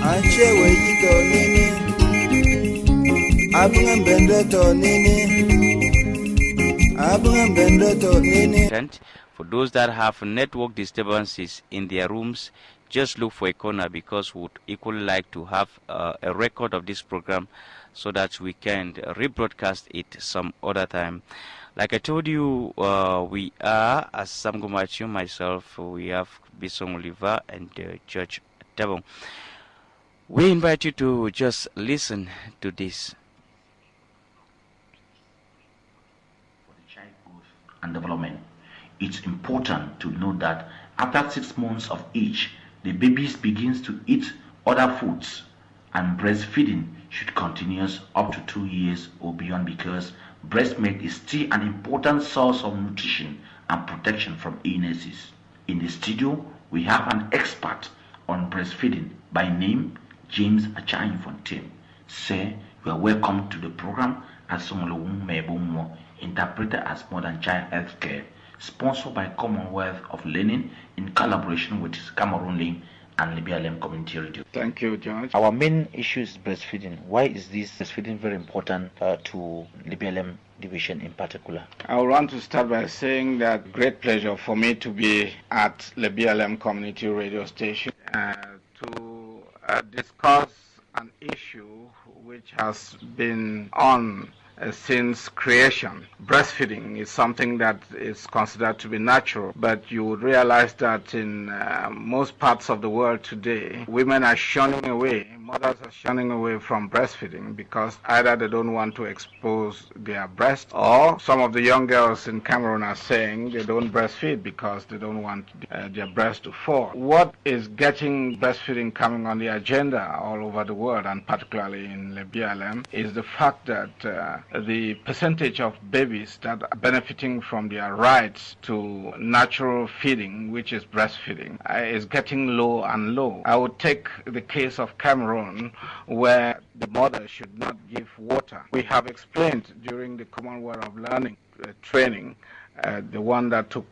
Anche weyito nini, abunga bendoto nini. For those that have network disturbances in their rooms, just look for a corner, because we would equally like to have a record of this program so that we can rebroadcast it some other time. Like I told you, we are, as Sam Gomachu, myself, we have Bisong Oliver and George Tabon. We invite you to just listen to this. For the child growth and development, it's important to know that after 6 months of age, the baby begins to eat other foods, and breastfeeding should continue up to 2 years or beyond, because breast milk is still an important source of nutrition and protection from illnesses. In the studio, we have an expert on breastfeeding by name James Achain-Fontaine. Sir, you are welcome to the program as Somolowung Mebumwo, interpreted as Modern Child Healthcare, sponsored by Commonwealth of Learning in collaboration with Cameroon Link and Lebialem Community Radio. Thank you, George. Our main issue is breastfeeding. Why is this breastfeeding very important to Lebialem division in particular? I want to start by saying that great pleasure for me to be at Lebialem Community Radio Station to discuss an issue which has been on since creation. Breastfeeding is something that is considered to be natural, but you would realize that in most parts of the world today, women are shunning away, mothers are shunning away from breastfeeding because either they don't want to expose their breast, or some of the young girls in Cameroon are saying they don't breastfeed because they don't want their breast to fall. What is getting breastfeeding coming on the agenda all over the world, and particularly in Lebialem, is the fact that the percentage of babies that are benefiting from their rights to natural feeding, which is breastfeeding, is getting low and low. I would take the case of Cameroon, where the mother should not give water. We have explained during the Commonwealth of Learning training, the one that took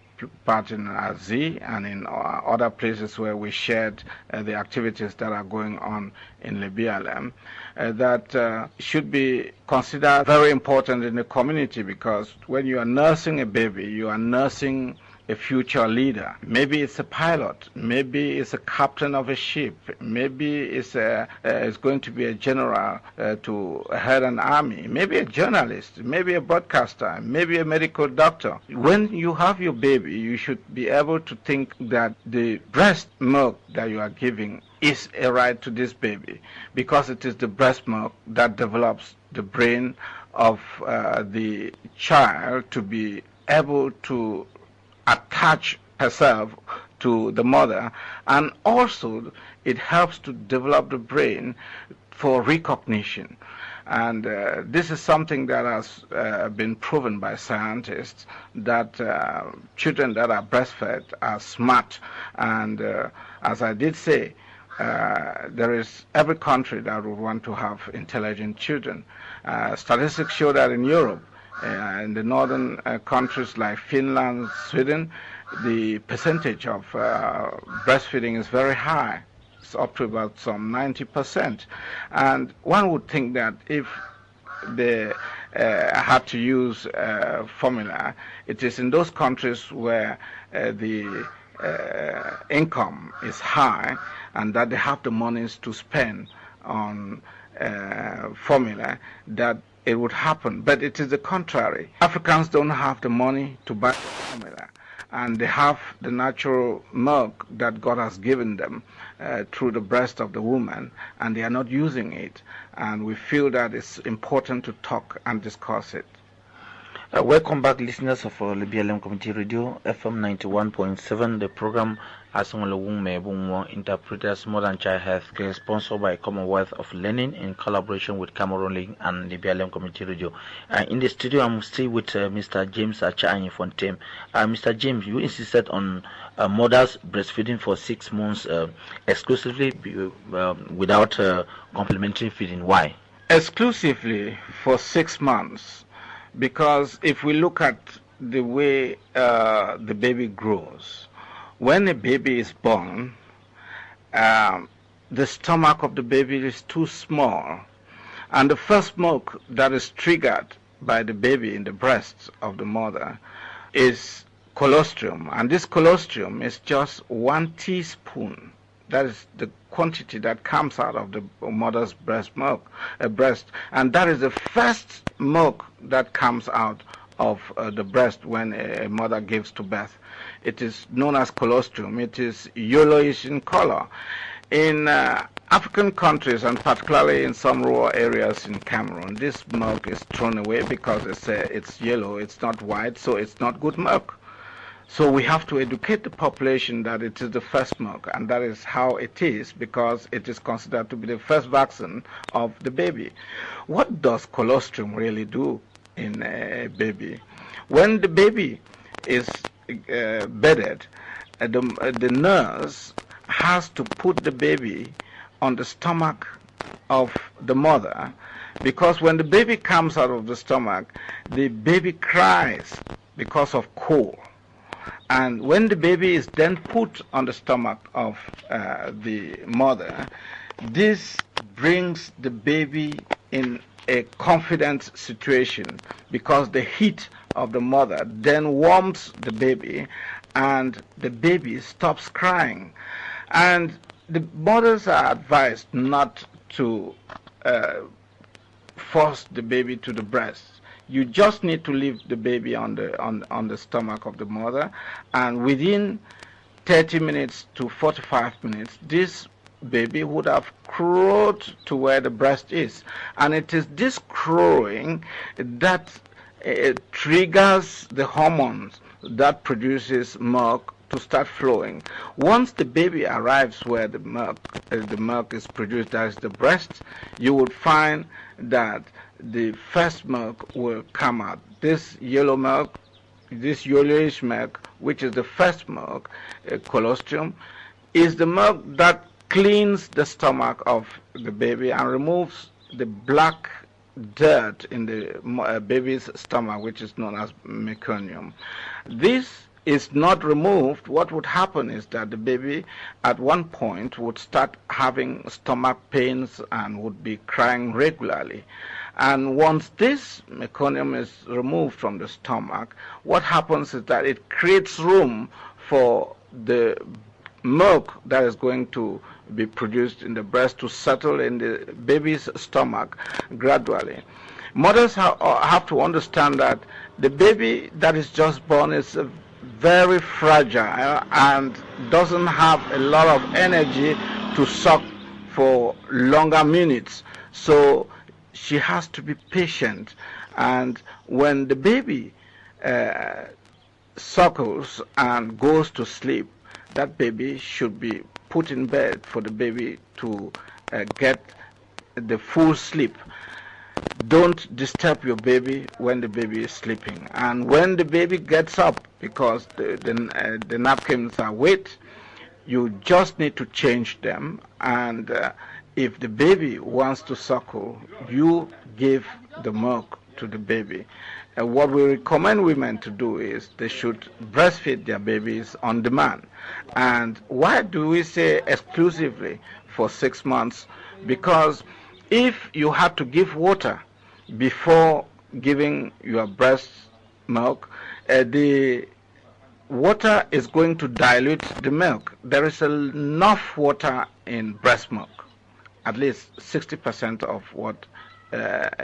part in Azi and in other places where we shared the activities that are going on in Lebialem, that should be considered very important in the community, because when you are nursing a baby, you are nursing a future leader. Maybe it's a pilot, maybe it's a captain of a ship, maybe it's going to be a general to head an army, maybe a journalist, maybe a broadcaster, maybe a medical doctor. When you have your baby, you should be able to think that the breast milk that you are giving is a right to this baby, because it is the breast milk that develops the brain of the child to be able to attach herself to the mother, and also it helps to develop the brain for recognition. And this is something that has been proven by scientists, that children that are breastfed are smart. And as I did say, there is every country that would want to have intelligent children. Statistics show that in Europe, in the northern countries like Finland, Sweden, the percentage of breastfeeding is very high. It's up to about some 90%. And one would think that if they had to use formula, it is in those countries where the income is high and that they have the monies to spend on formula, that it would happen. But it is the contrary. Africans don't have the money to buy the formula, and they have the natural milk that God has given them through the breast of the woman, and they are not using it. And we feel that it's important to talk and discuss it. Welcome back, listeners of Lebialem Community Radio, FM 91.7, the program Asongolowung Mebumwo, interpreters Modern Child Healthcare, sponsored by Commonwealth of Learning in collaboration with Cameroon Link and Lebialem Community Radio. In the studio, I'm still with Mr. James Achain-Fontaine. Mr. James, you insisted on mothers breastfeeding for 6 months exclusively without complementary feeding. Why? Exclusively for 6 months. Because if we look at the way the baby grows, when a baby is born, the stomach of the baby is too small. And the first milk that is triggered by the baby in the breast of the mother is colostrum. And this colostrum is just 1 teaspoon. That is the quantity that comes out of the mother's breast. And that is the first milk that comes out of the breast when a mother gives to birth. It is known as colostrum. It is yellowish in color. In African countries, and particularly in some rural areas in Cameroon, this milk is thrown away because it's yellow, it's not white, so it's not good milk. So we have to educate the population that it is the first milk, and that is how it is, because it is considered to be the first vaccine of the baby. What does colostrum really do in a baby? When the baby is bedded, the nurse has to put the baby on the stomach of the mother, because when the baby comes out of the stomach, the baby cries because of cold. And when the baby is then put on the stomach of the mother, this brings the baby in a confident situation, because the heat of the mother then warms the baby and the baby stops crying. And the mothers are advised not to force the baby to the breast. You just need to leave the baby on the stomach of the mother, and within 30 minutes to 45 minutes, this baby would have crowed to where the breast is. And it is this crowing that triggers the hormones that produces milk to start flowing. Once the baby arrives where the milk is produced, that is the breast, you would find that the first milk will come out. This yellow milk, this yellowish milk, which is the first milk, colostrum, is the milk that cleans the stomach of the baby and removes the black dirt in the baby's stomach, which is known as meconium. This is not removed. What would happen is that the baby at one point would start having stomach pains and would be crying regularly. And once this meconium is removed from the stomach, what happens is that it creates room for the milk that is going to be produced in the breast to settle in the baby's stomach gradually. Mothers have to understand that the baby that is just born is very fragile and doesn't have a lot of energy to suck for longer minutes. So she has to be patient, and when the baby suckles and goes to sleep, that baby should be put in bed for the baby to get the full sleep. Don't disturb your baby when the baby is sleeping. And when the baby gets up, because the napkins are wet, you just need to change them. And if the baby wants to suckle, you give the milk to the baby. What we recommend women to do is they should breastfeed their babies on demand. And why do we say exclusively for 6 months? Because if you have to give water before giving your breast milk, the water is going to dilute the milk. There is enough water in breast milk, at least 60% of what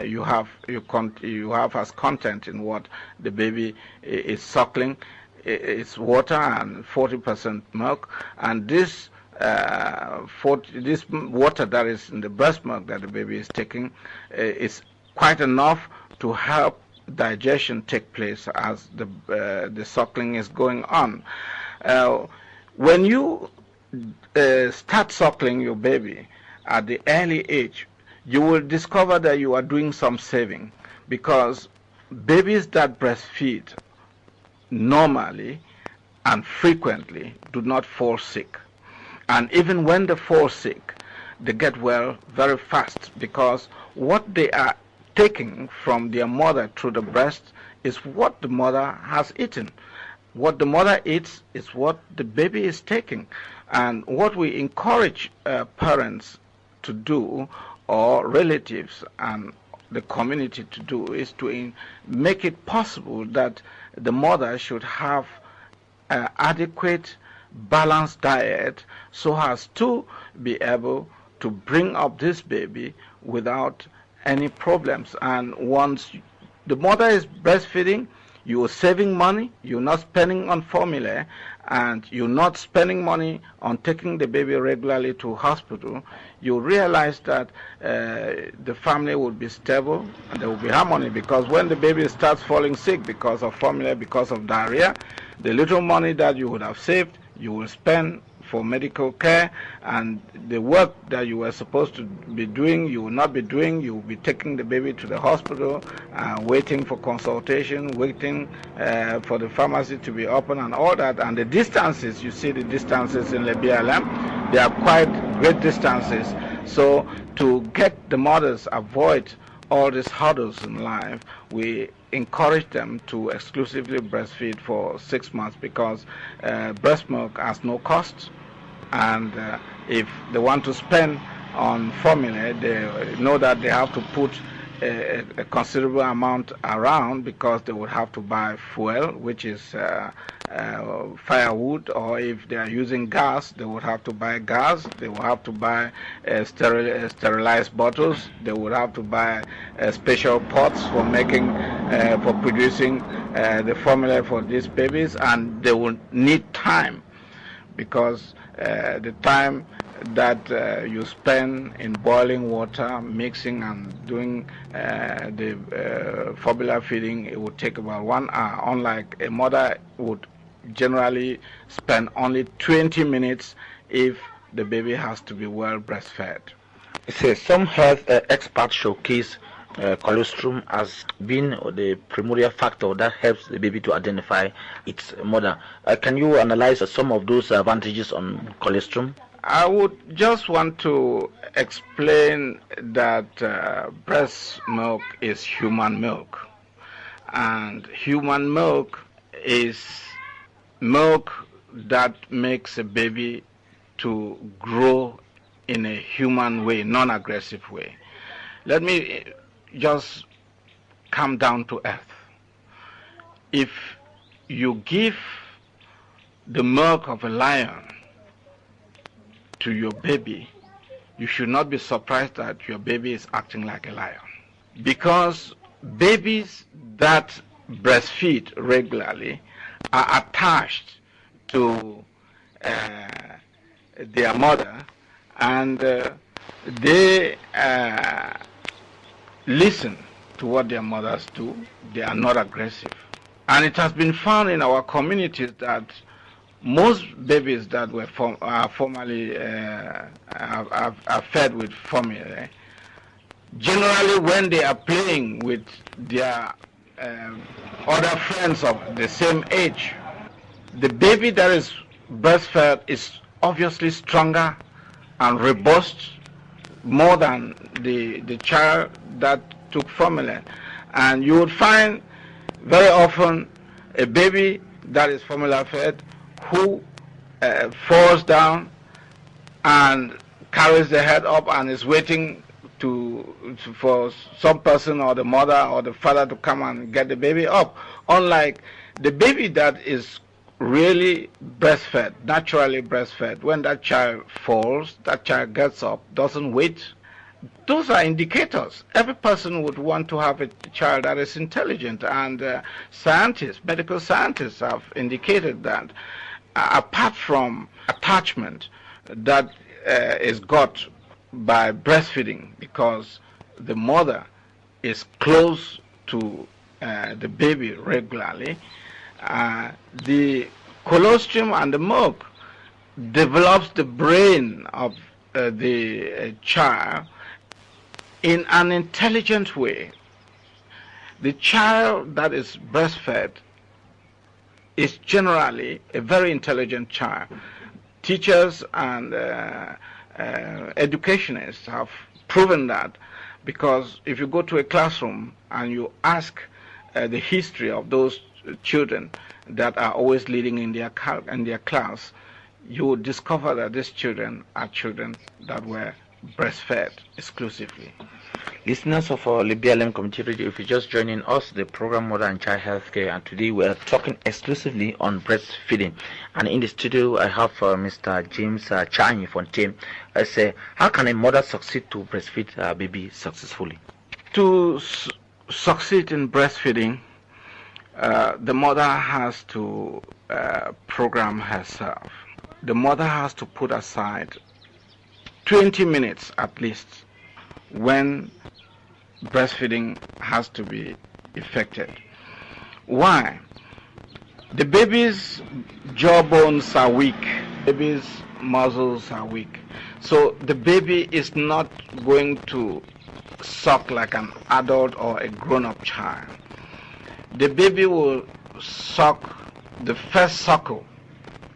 you have as content in what the baby is suckling. It's water and 40% milk, and this water that is in the breast milk that the baby is taking is quite enough to help digestion take place as the suckling is going on. When you start suckling your baby at the early age, you will discover that you are doing some saving, because babies that breastfeed normally and frequently do not fall sick. And even when they fall sick, they get well very fast, because what they are taking from their mother through the breast is what the mother has eaten. What the mother eats is what the baby is taking. And what we encourage parents to do, or relatives and the community to do, is to make it possible that the mother should have adequate balanced diet so as to be able to bring up this baby without any problems. And once the mother is breastfeeding, you are saving money, you're not spending on formula, and you're not spending money on taking the baby regularly to hospital. You realize that the family will be stable and there will be harmony, because when the baby starts falling sick because of formula, because of diarrhea, the little money that you would have saved, you will spend for medical care, and the work that you were supposed to be doing, you will not be doing. You will be taking the baby to the hospital, waiting for consultation, waiting for the pharmacy to be open and all that. And the distances, you see the distances in Lebialem, they are quite great distances. So to get the mothers avoid all these hurdles in life, we encourage them to exclusively breastfeed for 6 months, because breast milk has no cost, and if they want to spend on formula, they know that they have to put a considerable amount around, because they would have to buy fuel, which is firewood, or if they are using gas, they would have to buy gas, they will have to buy sterilized bottles, they would have to buy special pots for making, for producing the formula for these babies, and they will need time, because the time that you spend in boiling water, mixing and doing the formula feeding, it would take about 1 hour, unlike a mother would generally spend only 20 minutes if the baby has to be well breastfed. Some health experts showcase colostrum as being the primordial factor that helps the baby to identify its mother. Can you analyze some of those advantages on colostrum? I would just want to explain that breast milk is human milk, and human milk is milk that makes a baby to grow in a human way, non-aggressive way. Let me just come down to earth. If you give the milk of a lion to your baby, you should not be surprised that your baby is acting like a lion. Because babies that breastfeed regularly are attached to their mother, and they listen to what their mothers do. They are not aggressive. And it has been found in our communities that most babies that were formerly are fed with formula, generally when they are playing with their other friends of the same age, the baby that is breastfed is obviously stronger and robust more than the child that took formula. And you would find very often a baby that is formula fed who falls down and carries the head up and is waiting for some person or the mother or the father to come and get the baby up. Unlike the baby that is really breastfed, naturally breastfed, when that child falls, that child gets up, doesn't wait. Those are indicators. Every person would want to have a child that is intelligent, and scientists, medical scientists have indicated that apart from attachment that is got by breastfeeding, because the mother is close to the baby regularly, the colostrum and the milk develops the brain of the child in an intelligent way. The child that is breastfed is generally a very intelligent child. Teachers and educationists have proven that, because if you go to a classroom and you ask the history of those children that are always leading in their class, you would discover that these children are children that were breastfed exclusively. Listeners of our Lebialem Community Radio, if you're just joining us, the program Mother and Child Healthcare, and today we are talking exclusively on breastfeeding. And in the studio, I have Mr. James Chanyi Fontaine. I say, how can a mother succeed to breastfeed her baby successfully? To succeed in breastfeeding, the mother has to program herself. The mother has to put aside 20 minutes at least when breastfeeding has to be effected. Why? The baby's jawbones are weak, baby's muscles are weak. So the baby is not going to suck like an adult or a grown-up child. The baby will suck, the first suckle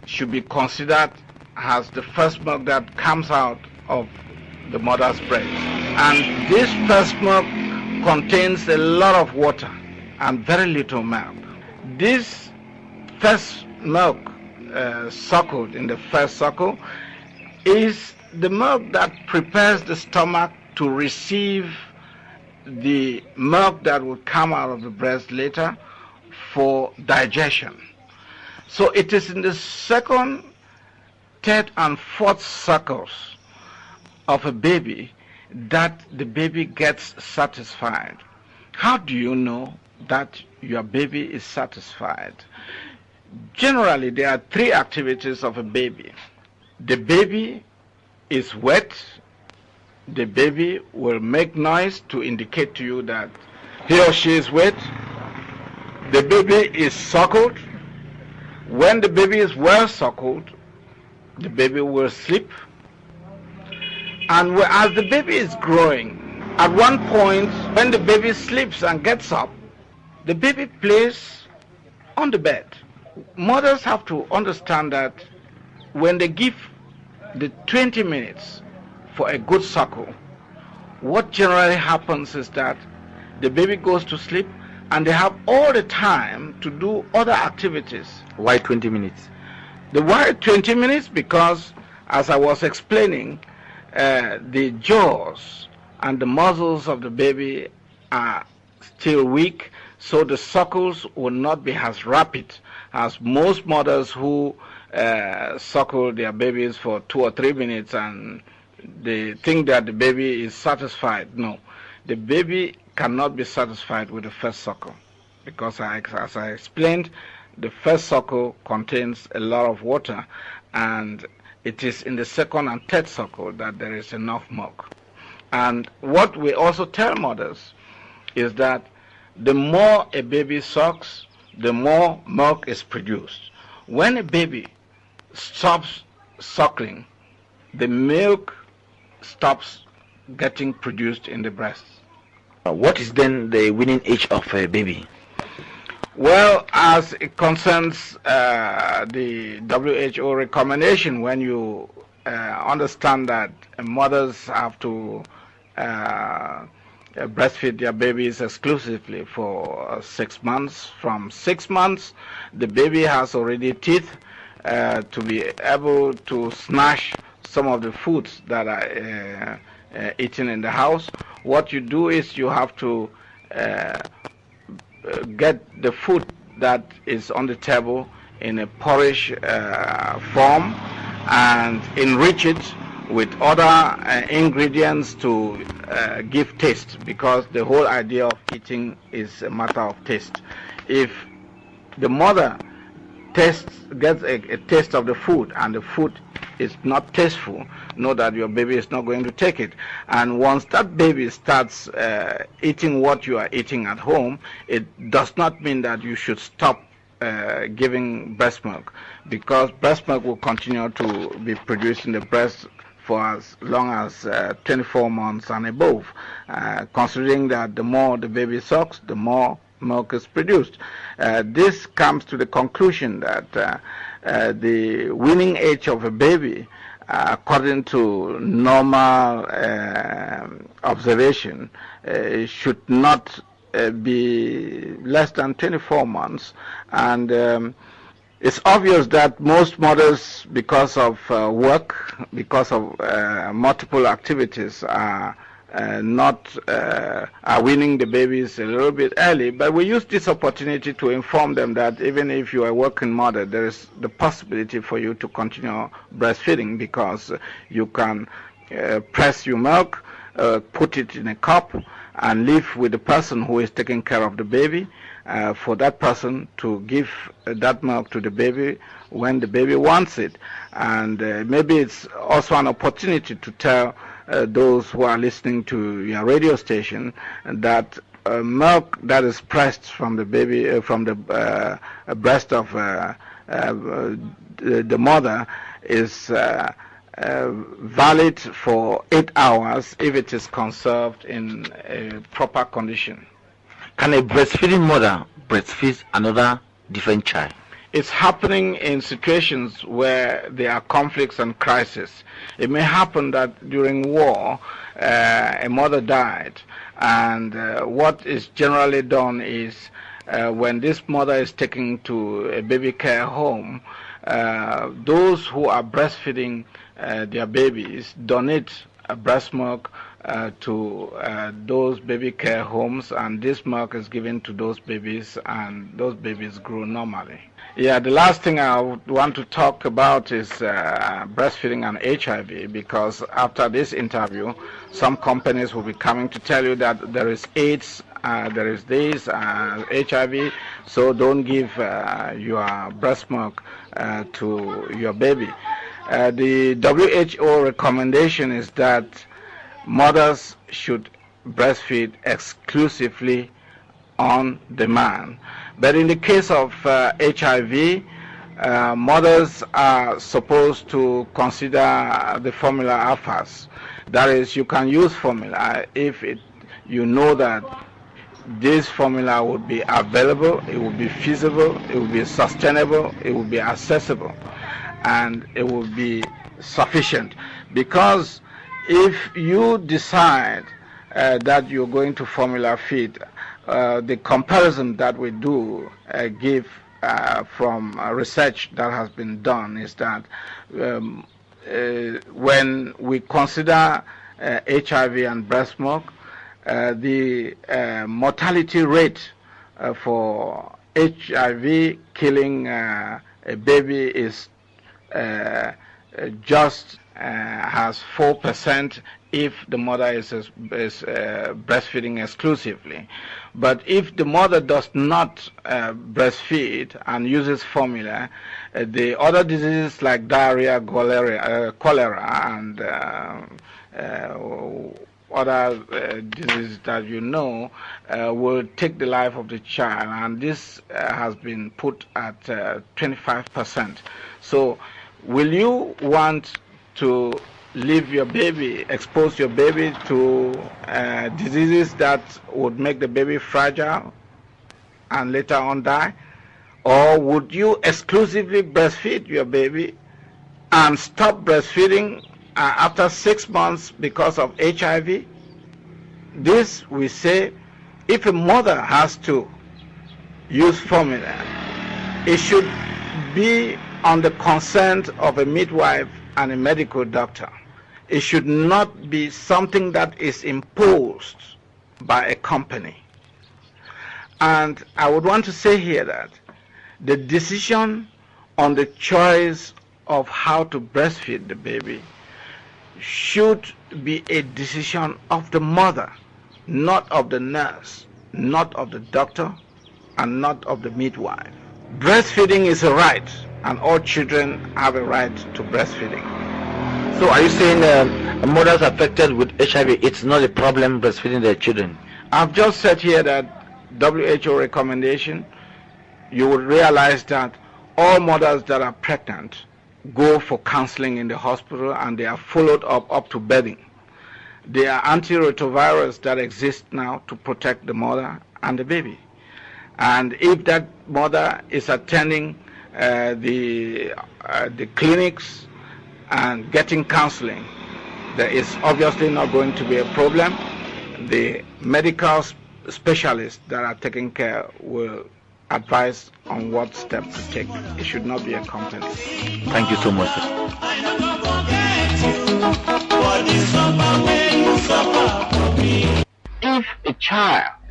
should be considered as the first milk that comes out of the mother's breast. And this first milk contains a lot of water and very little milk. This first milk suckled in the first suckle is the milk that prepares the stomach to receive the milk that will come out of the breast later for digestion. So it is in the second, third, and fourth suckles of a baby that the baby gets satisfied. How do you know that your baby is satisfied? Generally, there are three activities of a baby. The baby is wet. The baby will make noise to indicate to you that he or she is wet. The baby is suckled. When the baby is well suckled, the baby will sleep. And as the baby is growing, at one point, when the baby sleeps and gets up, the baby plays on the bed. Mothers have to understand that when they give the 20 minutes for a good suckle, what generally happens is that the baby goes to sleep and they have all the time to do other activities. Why 20 minutes? The why 20 minutes? Because, as I was explaining, the jaws and the muscles of the baby are still weak, so the suckles will not be as rapid as most mothers who suckle their babies for 2 or 3 minutes and they think that the baby is satisfied. No, the baby cannot be satisfied with the first suckle because, as I explained, the first suckle contains a lot of water, and it is in the second and third suckle that there is enough milk. And what we also tell mothers is that the more a baby sucks, the more milk is produced. When a baby stops suckling, the milk stops getting produced in the breast. What is then the weaning age of a baby? Well, as it concerns the WHO recommendation, when you understand that mothers have to breastfeed their babies exclusively for 6 months. From 6 months, the baby has already teeth to be able to snatch some of the foods that are eaten in the house. What you do is you have to get the food that is on the table in a porridge form and enrich it with other ingredients to give taste, because the whole idea of eating is a matter of taste. If the mother gets a taste of the food and the food is not tasteful, know that your baby is not going to take it. And once that baby starts eating what you are eating at home, it does not mean that you should stop giving breast milk, because breast milk will continue to be produced in the breast for as long as 24 months and above, considering that the more the baby sucks, the more milk is produced. This comes to the conclusion that the weaning age of a baby, according to normal observation, should not be less than 24 months. And It's obvious that most mothers, because of work, because of multiple activities, are weaning the babies a little bit early. But we use this opportunity to inform them that even if you are a working mother, there is the possibility for you to continue breastfeeding, because you can press your milk, put it in a cup, and live with the person who is taking care of the baby, for that person to give that milk to the baby when the baby wants it. And maybe it's also an opportunity to tell those who are listening to your radio station that milk that is pressed from the baby, from the breast of the mother, is valid for 8 hours if it is conserved in a proper condition. Can a breastfeeding mother breastfeed another different child? It's happening in situations where there are conflicts and crises. It may happen that during war, a mother died, and what is generally done is when this mother is taken to a baby care home, those who are breastfeeding their babies donate breast milk to those baby care homes, and this milk is given to those babies, and those babies grow normally. Yeah, the last thing I would want to talk about is breastfeeding and HIV, because after this interview, some companies will be coming to tell you that there is AIDS, there is this, HIV, so don't give your breast milk to your baby. The WHO recommendation is that mothers should breastfeed exclusively on demand. But in the case of HIV, mothers are supposed to consider the formula AFAS. That is, you can use formula if you know that this formula would be available, it would be feasible, it would be sustainable, it would be accessible, and it would be sufficient. Because if you decide that you're going to formula feed, the comparison that we do give from research that has been done is that when we consider HIV and breast milk, the mortality rate for HIV killing a baby is just has 4% if the mother is breastfeeding exclusively. But if the mother does not breastfeed and uses formula, the other diseases like diarrhea, cholera, and other diseases that you know will take the life of the child, and this has been put at 25%. So will you want to leave your baby, expose your baby to diseases that would make the baby fragile and later on die? Or would you exclusively breastfeed your baby and stop breastfeeding after 6 months because of HIV? This, we say, if a mother has to use formula, it should be on the consent of a midwife and a medical doctor. It should not be something that is imposed by a company. And I would want to say here that the decision on the choice of how to breastfeed the baby should be a decision of the mother, not of the nurse, not of the doctor, and not of the midwife. Breastfeeding is a right, and all children have a right to breastfeeding. So are you saying mothers affected with HIV, it's not a problem breastfeeding their children? I've just said here that WHO recommendation, you will realize that all mothers that are pregnant go for counseling in the hospital, and they are followed up to birthing. There are antiretrovirals that exist now to protect the mother and the baby. And if that mother is attending the clinics and getting counseling, there is obviously not going to be a problem. The medical specialists that are taking care will advice on what step to take. It should not be a company. Thank you so much. If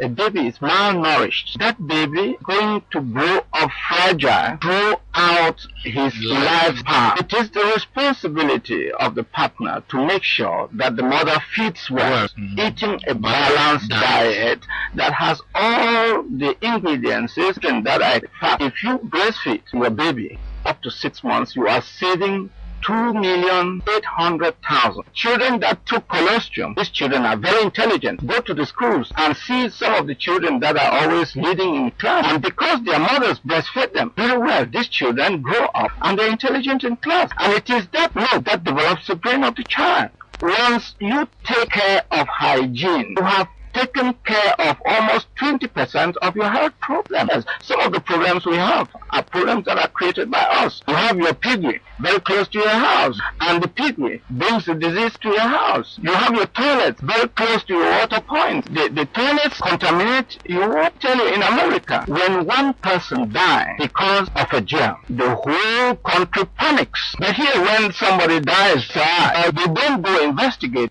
a baby is malnourished, that baby is going to grow up fragile throughout his lifespan. It is the responsibility of the partner to make sure that the mother feeds well, eating a balanced diet that has all the ingredients that are fat. If you breastfeed your baby up to 6 months, you are saving 2,800,000. Children that took colostrum, these children are very intelligent. Go to the schools and see some of the children that are always leading in class. And because their mothers breastfed them very well, these children grow up and they're intelligent in class. And it is that milk that develops the brain of the child. Once you take care of hygiene, you have taken care of almost 20% of your health problems. Some of the problems we have are problems that are created by us. You have your piggery very close to your house, and the piggery brings the disease to your house. You have your toilets very close to your water points. The toilets contaminate your water. I tell you, in America, when one person dies because of a germ, the whole country panics. But here, when somebody dies, they don't go investigate.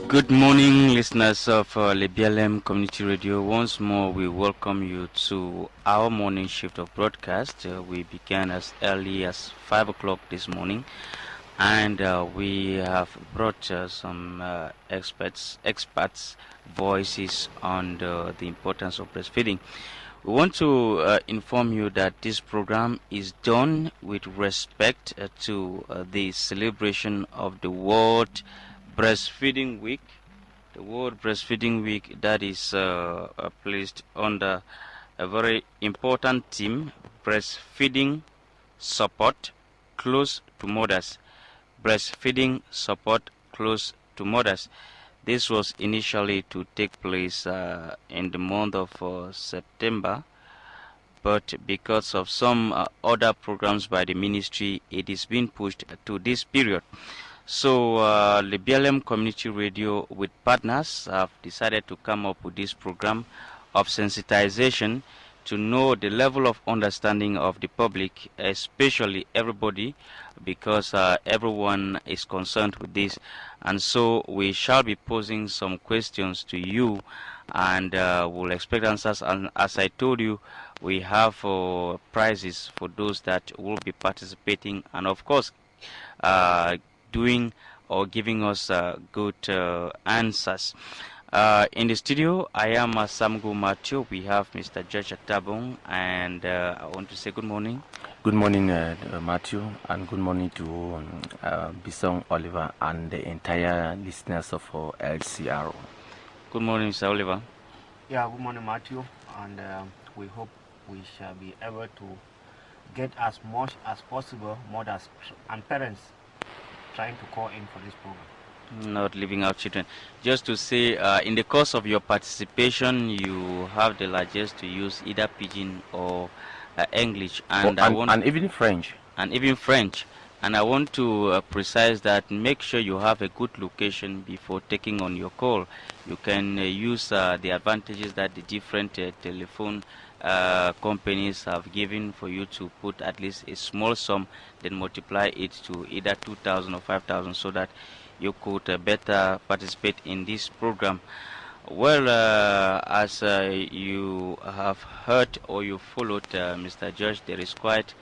Good morning, listeners of Lebialem Community Radio. Once more, we welcome you to our morning shift of broadcast. We began as early as 5 o'clock this morning, and we have brought some experts voices on the importance of breastfeeding. We want to inform you that this program is done with respect to the celebration of the World Breastfeeding Week. The World Breastfeeding Week that is placed under a very important theme: breastfeeding support close to mothers. Breastfeeding support close to mothers. This was initially to take place in the month of September, but because of some other programs by the ministry, it is being pushed to this period. So Lebialem Community Radio with partners have decided to come up with this program of sensitization to know the level of understanding of the public, especially everybody, because everyone is concerned with this. And so we shall be posing some questions to you, and we'll expect answers. And as I told you, we have prizes for those that will be participating, and of course doing or giving us good answers. In the studio, I am Samgu Matthew. We have Mr. George Atabong, and I want to say good morning. Good morning, Matthew, and good morning to Bisong Oliver and the entire listeners of LCR. Good morning, Mr. Oliver. Yeah, good morning, Matthew, and we hope we shall be able to get as much as possible mothers and parents trying to call in for this program. Not leaving out children. Just to say, in the course of your participation, you have the largest to use either Pidgin or English, and even French. And even French. And I want to precise that make sure you have a good location before taking on your call. You can use the advantages that the different telephone companies have given for you to put at least a small sum, then multiply it to either 2,000 or 5,000 so that you could better participate in this program. Well, as you have heard or you followed Mr. George, there is quite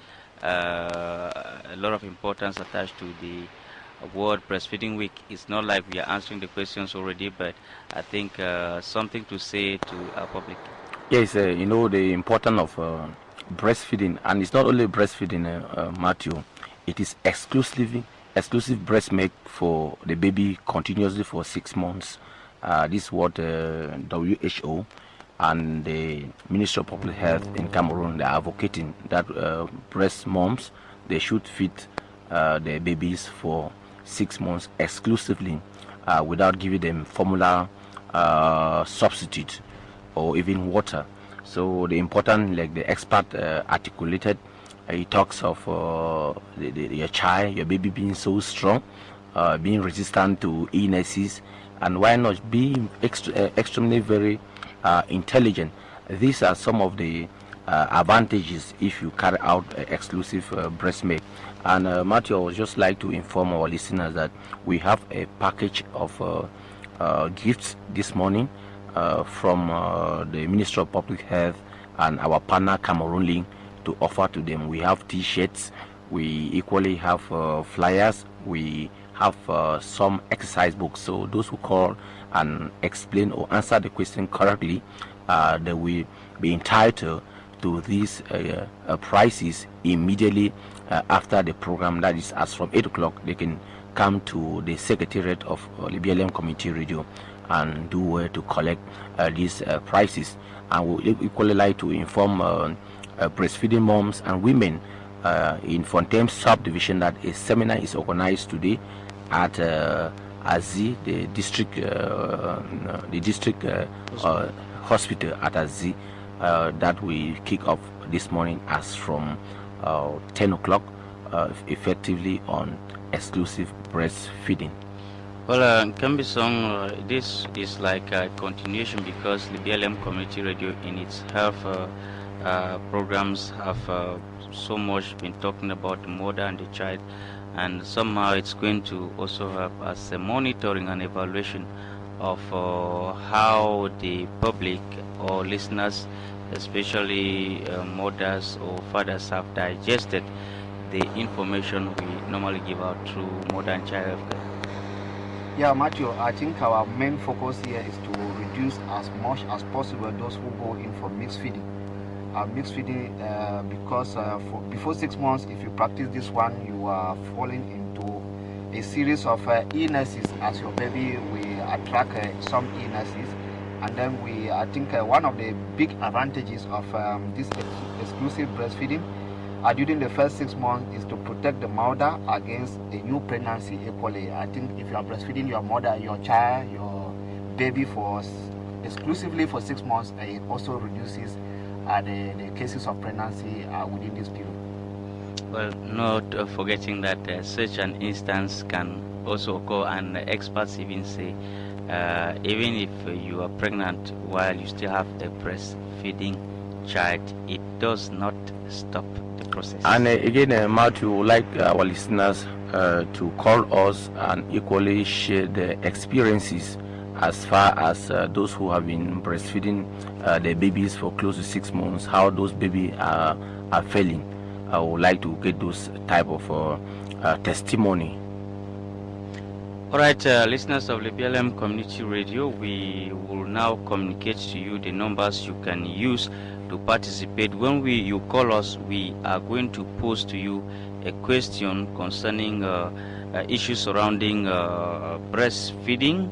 a lot of importance attached to the World Breastfeeding Week. It's not like we are answering the questions already, but I think something to say to our public. Yes, you know the importance of breastfeeding, and it's not only breastfeeding, Matthew. It is exclusive breast milk for the baby continuously for 6 months. This is what WHO and the Ministry of Public Health in Cameroon, they are advocating that breast moms, they should feed their babies for 6 months exclusively without giving them formula substitute or even water. So the important, like the expert articulated, he talks of your child, your baby being so strong, being resistant to illnesses, and why not being extremely very intelligent. These are some of the advantages if you carry out exclusive breast milk. And Matthew, I would just like to inform our listeners that we have a package of gifts this morning from the Ministry of Public Health and our partner Cameroon Link to offer to them. We have t-shirts, we equally have flyers, we have some exercise books. So those who call and explain or answer the question correctly, they will be entitled to these prizes immediately after the program. That is, as from 8 o'clock, they can come to the Secretariat of Lebialem Community Radio and do where to collect these prizes. And we equally like to inform breastfeeding moms and women in Fontaine subdivision that a seminar is organized today at Azi, the district hospital at Azi, that we kick off this morning as from 10 o'clock, effectively on exclusive breastfeeding. Well, Kambisong, this is like a continuation because the Lebialem Community Radio in its health programs have so much been talking about the mother and the child, and somehow it's going to also help as a monitoring and evaluation of how the public or listeners, especially mothers or fathers, have digested the information we normally give out through mother and child health care. Yeah, Matthew, I think our main focus here is to reduce as much as possible those who go in for mixed feeding. mixed feeding because before 6 months, if you practice this one, you are falling into a series of illnesses as your baby will attract some illnesses. And then I think one of the big advantages of this exclusive breastfeeding during the first 6 months is to protect the mother against a new pregnancy equally. I think if you are breastfeeding your mother, your child, your baby exclusively for 6 months, it also reduces the cases of pregnancy within this period. Well, not forgetting that such an instance can also occur, and experts even say even if you are pregnant while you still have a breastfeeding child, it does not stop the process. And again, Matthew would like our listeners to call us and equally share their experiences as far as those who have been breastfeeding their babies for close to 6 months, how those babies are failing. I would like to get those type of testimony. All right, listeners of Lebialem Community Radio, we will now communicate to you the numbers you can use to participate. When you call us, we are going to pose to you a question concerning issues surrounding breastfeeding,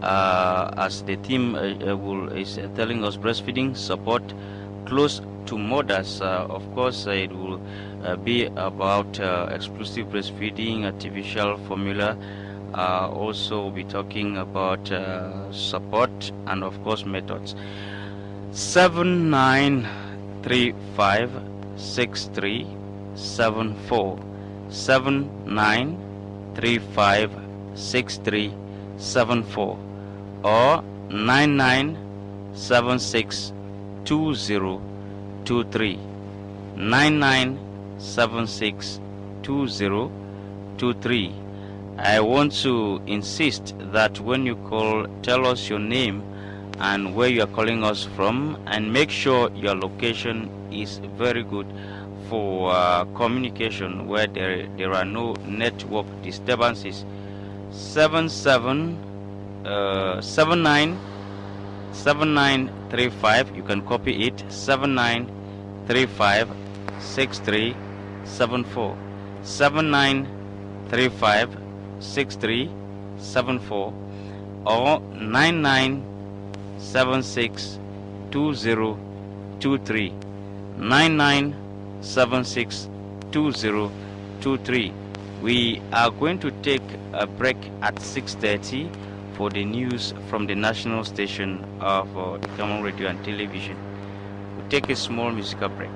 as the theme is telling us breastfeeding support close to mothers. Of course, it will be about exclusive breastfeeding, artificial formula. Also, we'll be talking about support and, of course, methods. 79356374, 79356374, or 99762023, 99762023. I want to insist that when you call, tell us your name and where you are calling us from, and make sure your location is very good for communication where there are no network disturbances. 7935, you can copy it, 79356374, 79356374, or 99762023, 99762023. We are going to take a break at 6:30 for the news from the national station of the Cameroon Radio and Television. We'll take a small musical break.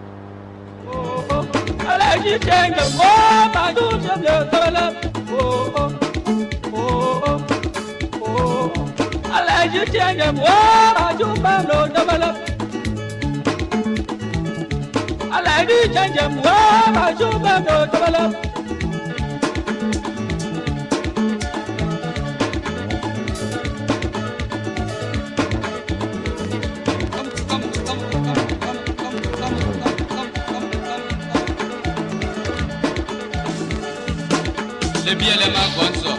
Lebialem Agonzo.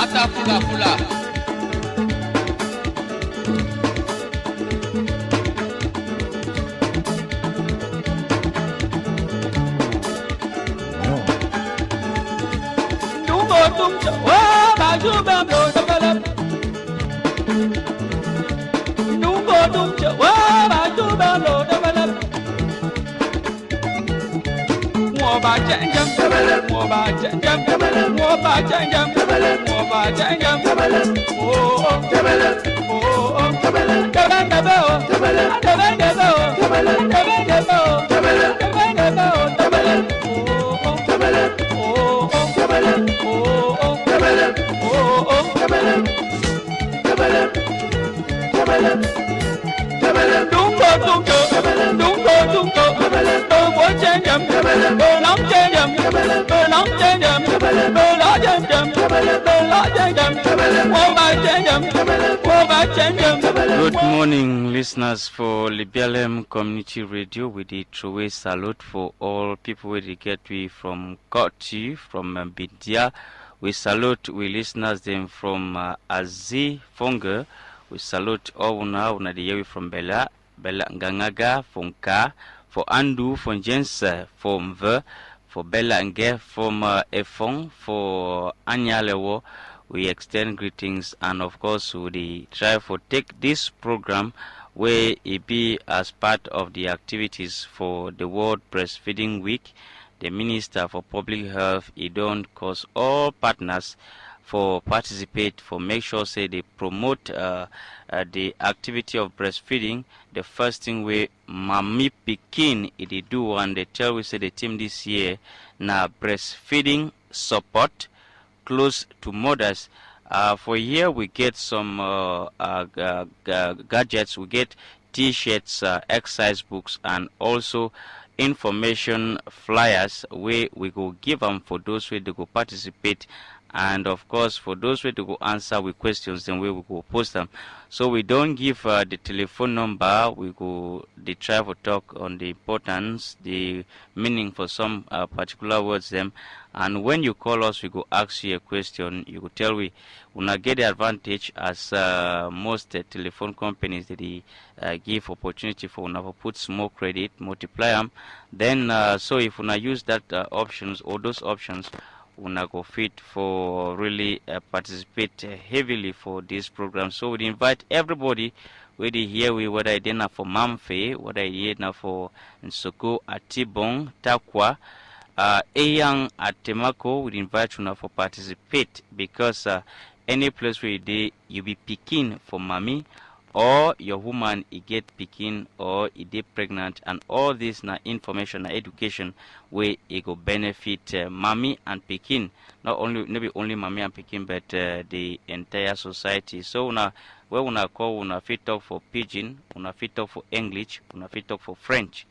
Ata fula fula. Dungo tumcha wa baju bambo dabalap. Dungo tumcha wa baju bambo dabalap. Mo ba jam dabalap, mo ba jam dabalap, mo ba jam dabalap, mo ba jam dabalap. Oh dabalap, oh dabalap, dabalap dabalap, dabalap dabalap, dabalap dabalap, dabalap dabalap, oh dabalap, oh dabalap, oh dabalap, oh dabalap, dabalap dabalap, dabalap. Dungo dungo, dungo dungo, dungo jam jam, nam jam jam, nam jam jam, la jam jam, la jam jam, wo ba jam jam, wo ba jam jam. Good morning, listeners for Lebialem Community Radio. We did throw a salute for all people where they get we from Koti, from Bidia. We salute we listeners them from Azi Fonga. We salute all una the from Bella Ngangaga, from Ka, for Andu, from Jensa, from Ver, for Bella Nge, from Efong, for Anyalewo. We extend greetings, and of course we try to take this program where it be as part of the activities for the World Breastfeeding Week. The Minister for Public Health, he don't cause all partners for participate, for make sure say they promote the activity of breastfeeding. The first thing we Mami Pikin they do, and they tell we say the team this year now breastfeeding support close to mothers. For here we get some gadgets, we get t-shirts, exercise books, and also information flyers where we go give them for those who they go participate, and of course for those who they go answer with questions, then we will go post them. So we don't give the telephone number, we go they try to talk on the importance, the meaning for some particular words them. And when you call us, we go ask you a question. You go tell we not get the advantage as most telephone companies that they give opportunity for una put small credit, multiply them. Then so if una use that options or those options, una go fit for really participate heavily for this program. So we invite everybody, whether here we whether it now for Mamfe, whether it now for Nsoko, Atibong, Takwa. Young at Temako, we invite you for participate, because any place where you be picking for mommy, or your woman get picking, or they pregnant, and all this na information and education where it go benefit mommy and picking, not only mommy and picking, but the entire society. So now where una call una fit talk for pidgin, una fit talk for English, una fit talk for French,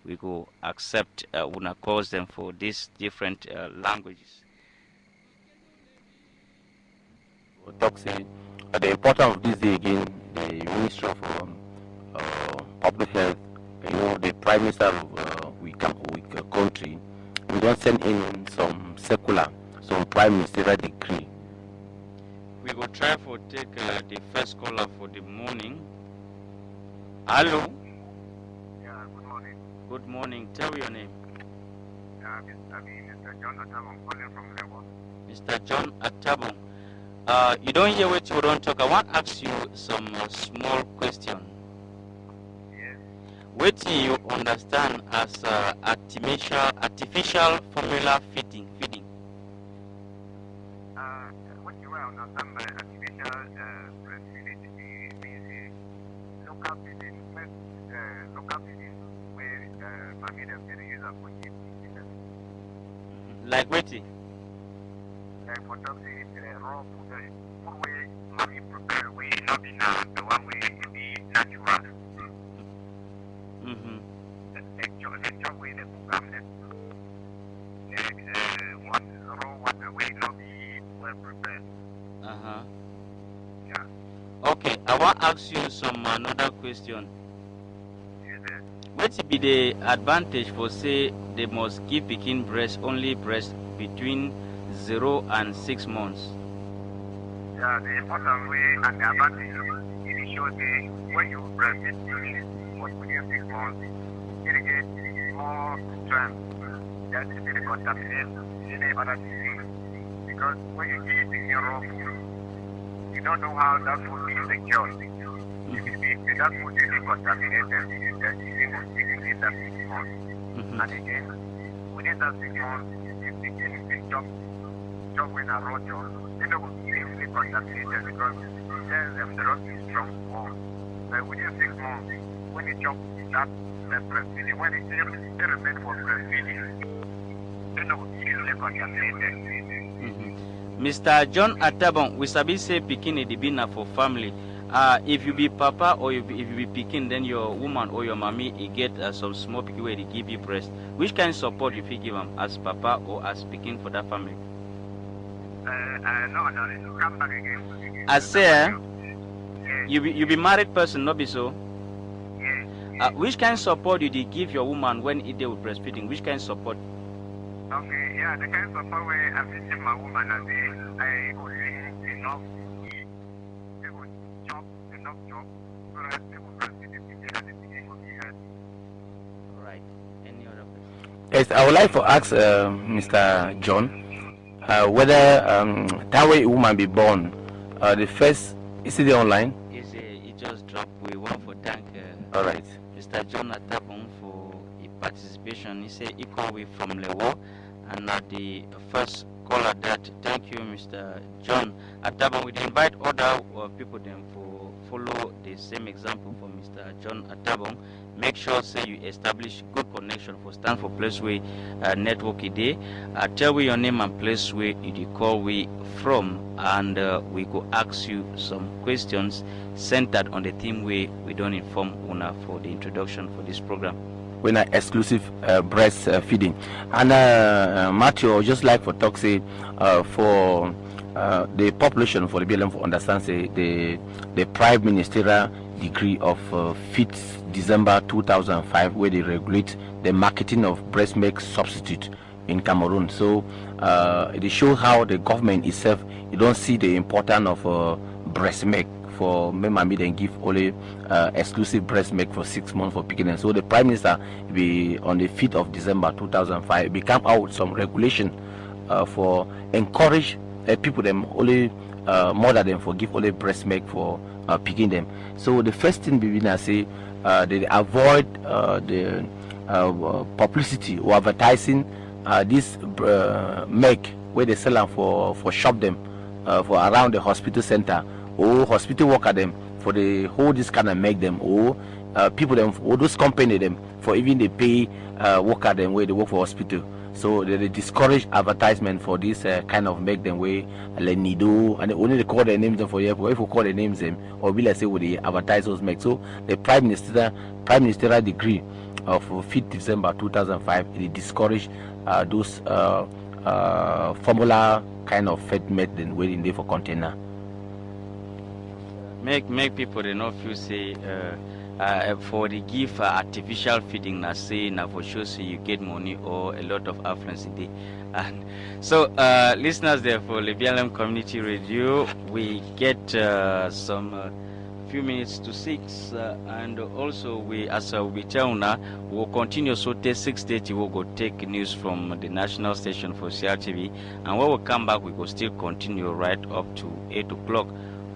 we go accept una calls them for these different languages. We'll talk say the importance of this day again. The Ministry of Public Health, the Prime Minister of we country, we don't send in some circular, some prime ministerial decree. We will try to take the first caller for the morning. Hello. Good morning. Tell me your name. Mr. John Atabon, calling from Lagos. Mr. John Atabon. You don't hear what you don't talk. I want to ask you some small question. Yes. What do you understand as artificial formula feeding? What you understand by artificial breastfeeding means local feeding. Local feeding where mommy them can use a for like what? Like for something raw food way mommy prepare way not be now the one way to be natural. The lecture way the program that one raw water way not be well prepared. Yeah. Okay, I want to ask you some another question. What be the advantage for say they must keep picking only breast between 0 and 6 months? Yeah, the important way and the advantage is show that when you breastfeed for 6 months, you get more strength that is very contaminated in other disease. Because when you eat raw food, you don't know how that food is secured. If that food is contaminated, then you will in that 6 months. And again, within that 6 months, if the kid is chop with a raw job, they will be easily contaminated because the rock is strong warm. But within 6 months, when you chop that breastfeeding, when it remains for breastfeeding, they will be easily contaminated. Mr. John Atabon, we sabi say pikin e be na for family. If you be papa or if you be pikin, then your woman or your mommy get some small pikin where they give you breast. Which kind of support you feel give them as papa or as pikin for that family? No, come back again. I say, Yes. You be married person, no be so? Yes. Which kind of support did you give your woman when it deal with breastfeeding? Which kind of support? Okay, yeah, the kind of support where I visit my woman and I go enough, they go job, enough job, so that they will breastfeed the baby at the beginning of the year. Right. Any other question? Yes, I would like to ask Mr. John whether that way a woman be born. The first, is it online? It just dropped. We want to thank All right. Mr. John Atabon for his participation. He said equal way from Lewo, and the first caller that. Thank you, Mr. John Atabon. We invite other people then for follow the same example for Mr. John Atabon. Make sure say you establish good connection for stand for place where network today. Tell we your name and place where you call we from, and we go ask you some questions centered on the theme we don't inform una for the introduction for this program. When I exclusive breastfeeding, and Matthew, I would just like for talk say for the population for the BLM for understand say the prime ministerial decree of 5th December 2005 where they regulate the marketing of breast milk substitute in Cameroon. So it shows how the government itself, you don't see the importance of breast milk for maybe then give only exclusive breast milk for 6 months for picking. So the Prime Minister be on the 5th of December 2005 become out with some regulation for encourage people them only mother them for give only breast milk for picking them. So the first thing we will say they avoid the publicity or advertising this milk where they sell them for shop them for around the hospital center or hospital worker them for the whole this kind of make them or people them or those company them for even they pay worker them where they work for hospital. So they discourage advertisement for this kind of make them way like Nido, and only they call their names them for you. But if we call their names them, or will I say would they advertise those make? So the prime ministerial decree of 5th December 2005 they discourage those formula kind of fed made then waiting there for container. Make people they not feel say for the give artificial feeding na say na for sure say you get money or a lot of affluence in and so listeners there for Lebialem Community Radio, we get some few minutes to 6 and also we as we tell now we'll continue so till 6:30 we'll go take news from the national station for CRTV, and when we come back we will still continue right up to 8 o'clock.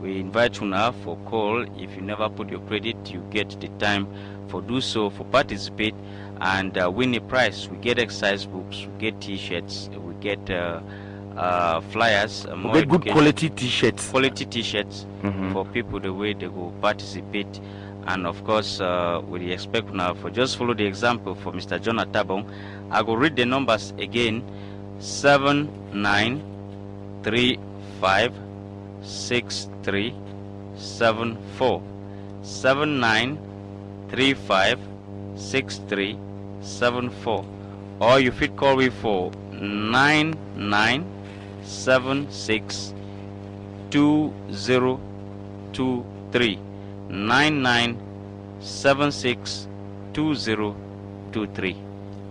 We invite you now for call. If you never put your credit, you get the time for do so, for participate and win a prize. We get exercise books, we get t-shirts, we get flyers, we get good quality t-shirts. For people the way they go participate. And of course, we expect now for just follow the example for Mr. John Atabon. I go read the numbers again: 79356374 79356374, or you fit call me for 99762023 99762023.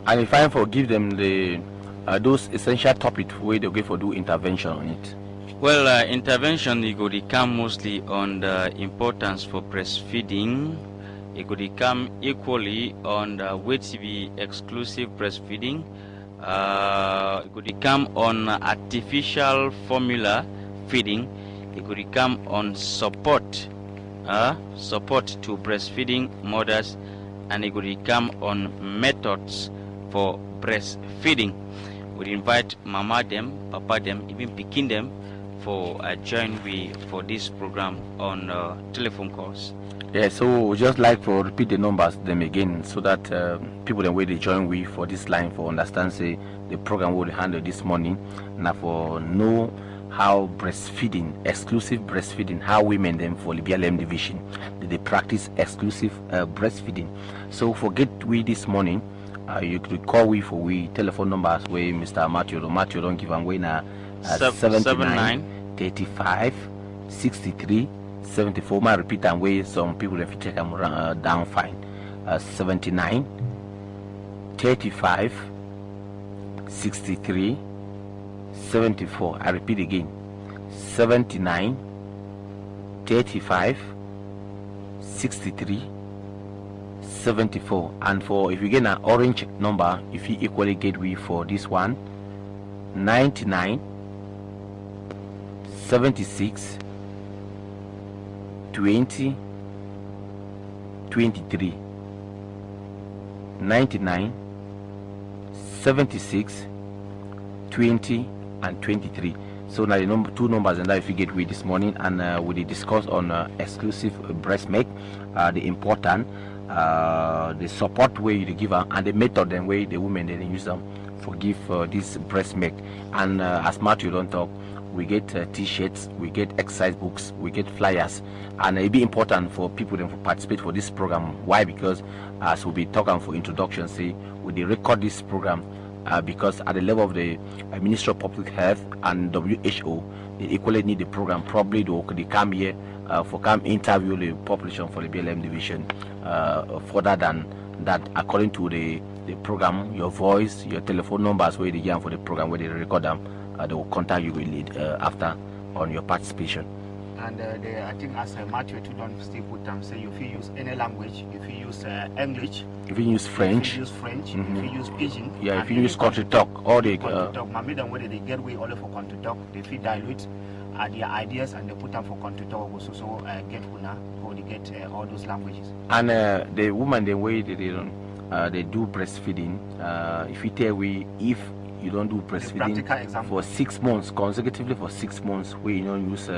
And if I forgive them the those essential topics where they go for do intervention on it. Well, intervention it could come mostly on the importance for breastfeeding. It could come equally on the way to be exclusive breastfeeding. It could come on artificial formula feeding. It could come on support to breastfeeding mothers, and it could come on methods for breastfeeding. We invite mama them, papa them, even picking them for join we for this program on telephone calls. Yeah, so we just like to repeat the numbers them again so that people then where they join we for this line for understand say the program will handle this morning now for know how breastfeeding, exclusive breastfeeding, how women them for Lebialem division they practice exclusive breastfeeding. So forget we this morning you could call we for we telephone numbers where Mr. Matthew don't give away now 79 35 63 74. My repeat and way some people if you take them down fine. 79, 35, 63, 74. I repeat again. 79, 35, 63, 74. And for if you get an orange number, if you equally get we for this one, 99, 76, 20, 23. 99, 76, 20 and 23. So now the two numbers and that if you get with this morning, and we discuss on exclusive breast milk, the important the support way you give and the method and way the women they use them for give this breast milk. And as Matthew don't talk, we get t-shirts, we get exercise books, we get flyers, and it'll be important for people to participate for this program. Why? Because as we'll be talking for introduction, say we record this program because at the level of the Ministry of Public Health and WHO, they equally need the program. Probably they come here for come interview the population for the BLM division further than that. According to the program, your voice, your telephone numbers where they give for the program, where they record them, they will contact you after on your participation. And I think as Matthew too don't still put them, say if you use any language, if you use English, if you use French, if you use Pidgin, yeah, if you use country talk, all the country talk, maybe then whether they get way only for country talk, they feel dilute their ideas and they put them for country talk also get Huna or they get all those languages. And the woman the way they don't they do breastfeeding, if you tell we if you don't do breastfeeding for 6 months consecutively for 6 months, where you don't use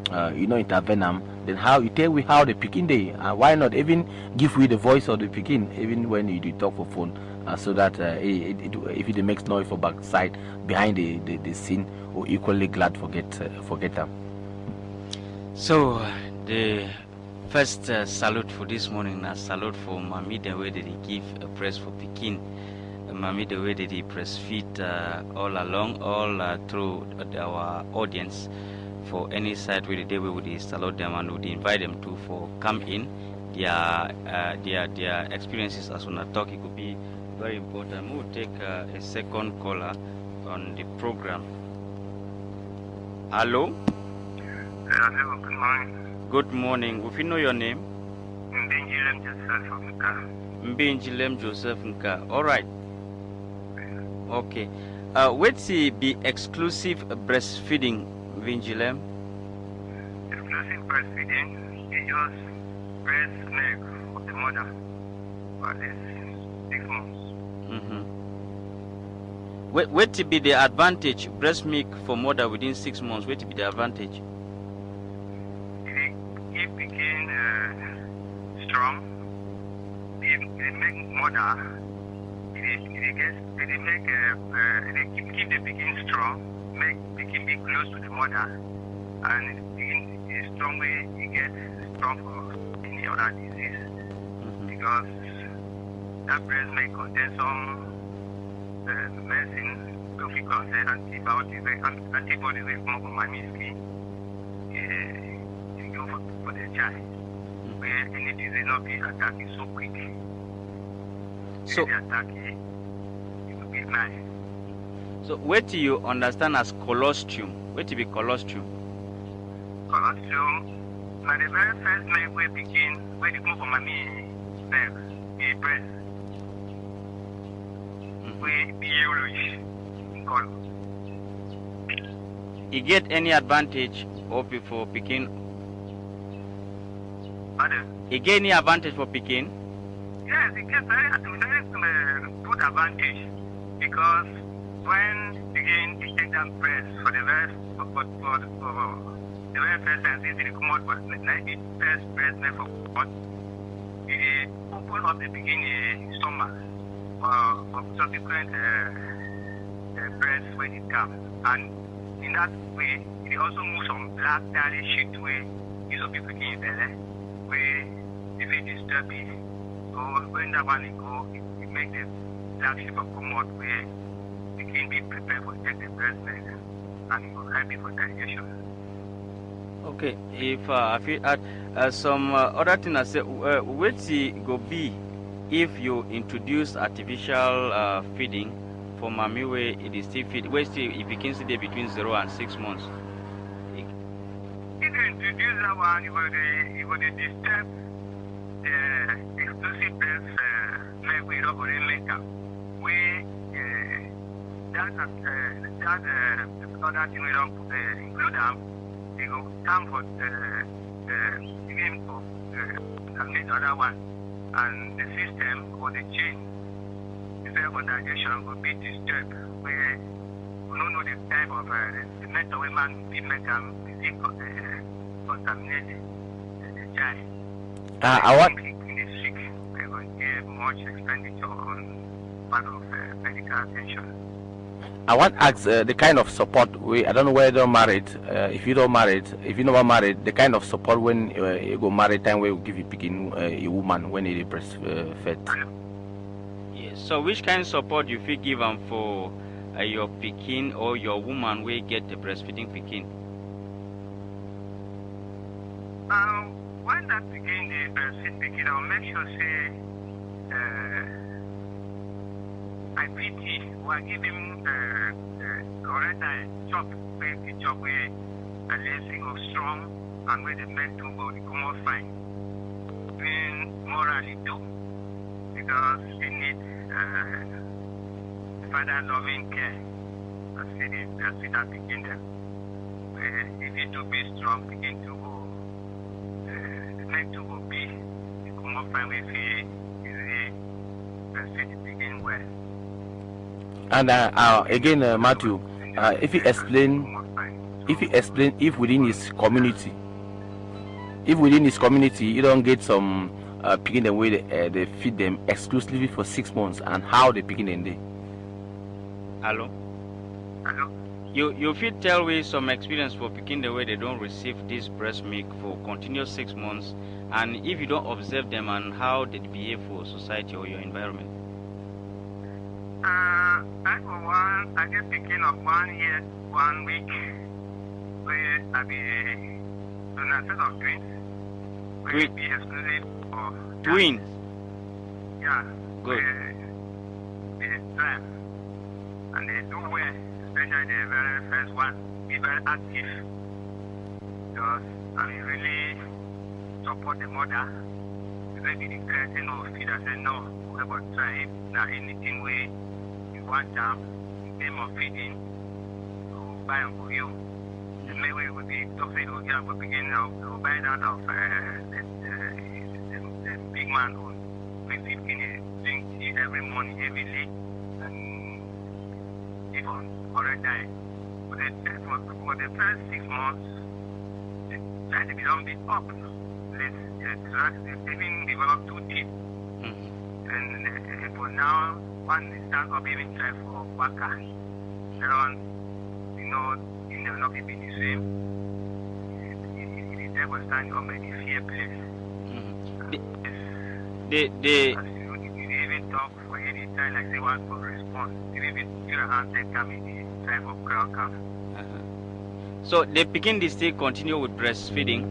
intervene, then how you tell we how the picking day, why not even give we the voice of the picking even when you do talk for phone, so that if it makes noise for backside behind the scene, or equally glad forget them. So the first salute for this morning, a salute for Mami the way that he give a press for picking. Mami, the way that he breastfeed all along, all through our audience, for any side where the day we would salute them and would invite them to for come in. Their experiences as on a talk, it could be very important. We will take a second caller on the program. Hello? Hello, good morning. Good morning. If you know your name? Lebialem Joseph Nka. Lebialem Joseph Nka. All right. Okay. What's the exclusive breastfeeding, Lebialem? Exclusive breastfeeding is just breast milk of the mother for at least 6 months. What to be the advantage breast milk for mother within 6 months? What to be the advantage? If begin strong, it make mother. They keep the begin strong, make begin be close to the mother, and begin a strong way it gets strong for any other disease, because that breast may contain some medicine, to be considered antibodies with monomamine skin, you go for the child, where any disease not be attacking so quick. So, so what do you understand as colostrum? What to be colostrum? Colostrum, now the very first milk we begin, where the move from mommy breast, we be yellowish in color. You get any advantage of before picking? Pardon? You get any advantage for picking? Yes, it gets very good advantage, because when again you take that breast for the very first time since it come out, but like the first breast milk for what it open up the beginning stomach for subsequent breasts when it comes, and in that way it also moves some black dirty shit way you know people in belly where if it disturb it. So when that one go, it makes the black sheep come out where the can be prepared for take the breast milk, and it will help you for digestion. Okay, if I feel add some other thing I say, wait go be if you introduce artificial feeding for mommy where it is still feed, where still it begins today between 0 and 6 months. If you introduce that one, you will disturb the exclusive breast milk we don't really make up. Where that other thing we don't include them. They go come for even for the other one, and the system or the chain, the cell digestion will be disturbed. Where we don't know the type of the method where man people can contaminate the child. I want. Sick, we're going to give much expenditure on part of medical attention. I want to ask the kind of support I don't know whether you're married. If you don't married, if you never married, the kind of support when you go married time where you give you picking a woman when you breastfed. Yes. So which kind of support you feel give them for your picking or your woman where get the breastfeeding picking? When that picking the breastfeed picking, I'll make sure say I pity or give him correct chop where a lacing of strong and where the men to body come out fine. Being morally too, because they need father loving care. That's it that begin them. If you do be strong, begin to go the men to go be come out fine with the begin well. And again, Matthew, if you explain if within his community, you don't get some picking them where they feed them exclusively for 6 months, and how they picking them there. Hello. Hello. You feel tell me some experience for picking the way they don't receive this breast milk for continuous 6 months, and if you don't observe them and how they behave for society or your environment. I for one, I get picking of 1 year, 1 week, where I be doing a set of twins, where be exclusive for twins. Yeah. Good. They drive and they do well, especially the very first one, be very active. Because I mean, really support the mother. Maybe the creating of feed, I say no, we will try it. Now anything we want them in terms of feeding to buy them for you. And maybe we would be talking to you for beginning to buy that of the big man who we drink tea every morning, every day, and give on correct diet. But for the first 6 months, the child don't be up. They even develop 2 teeth. And for now, one is stand up even try for waka. The one, you know, it will not be the same. It never stand up in a fear place. You even talk for any time like they want for response. You even your hand they come in the time of crowd come. So they begin to still continue with breastfeeding.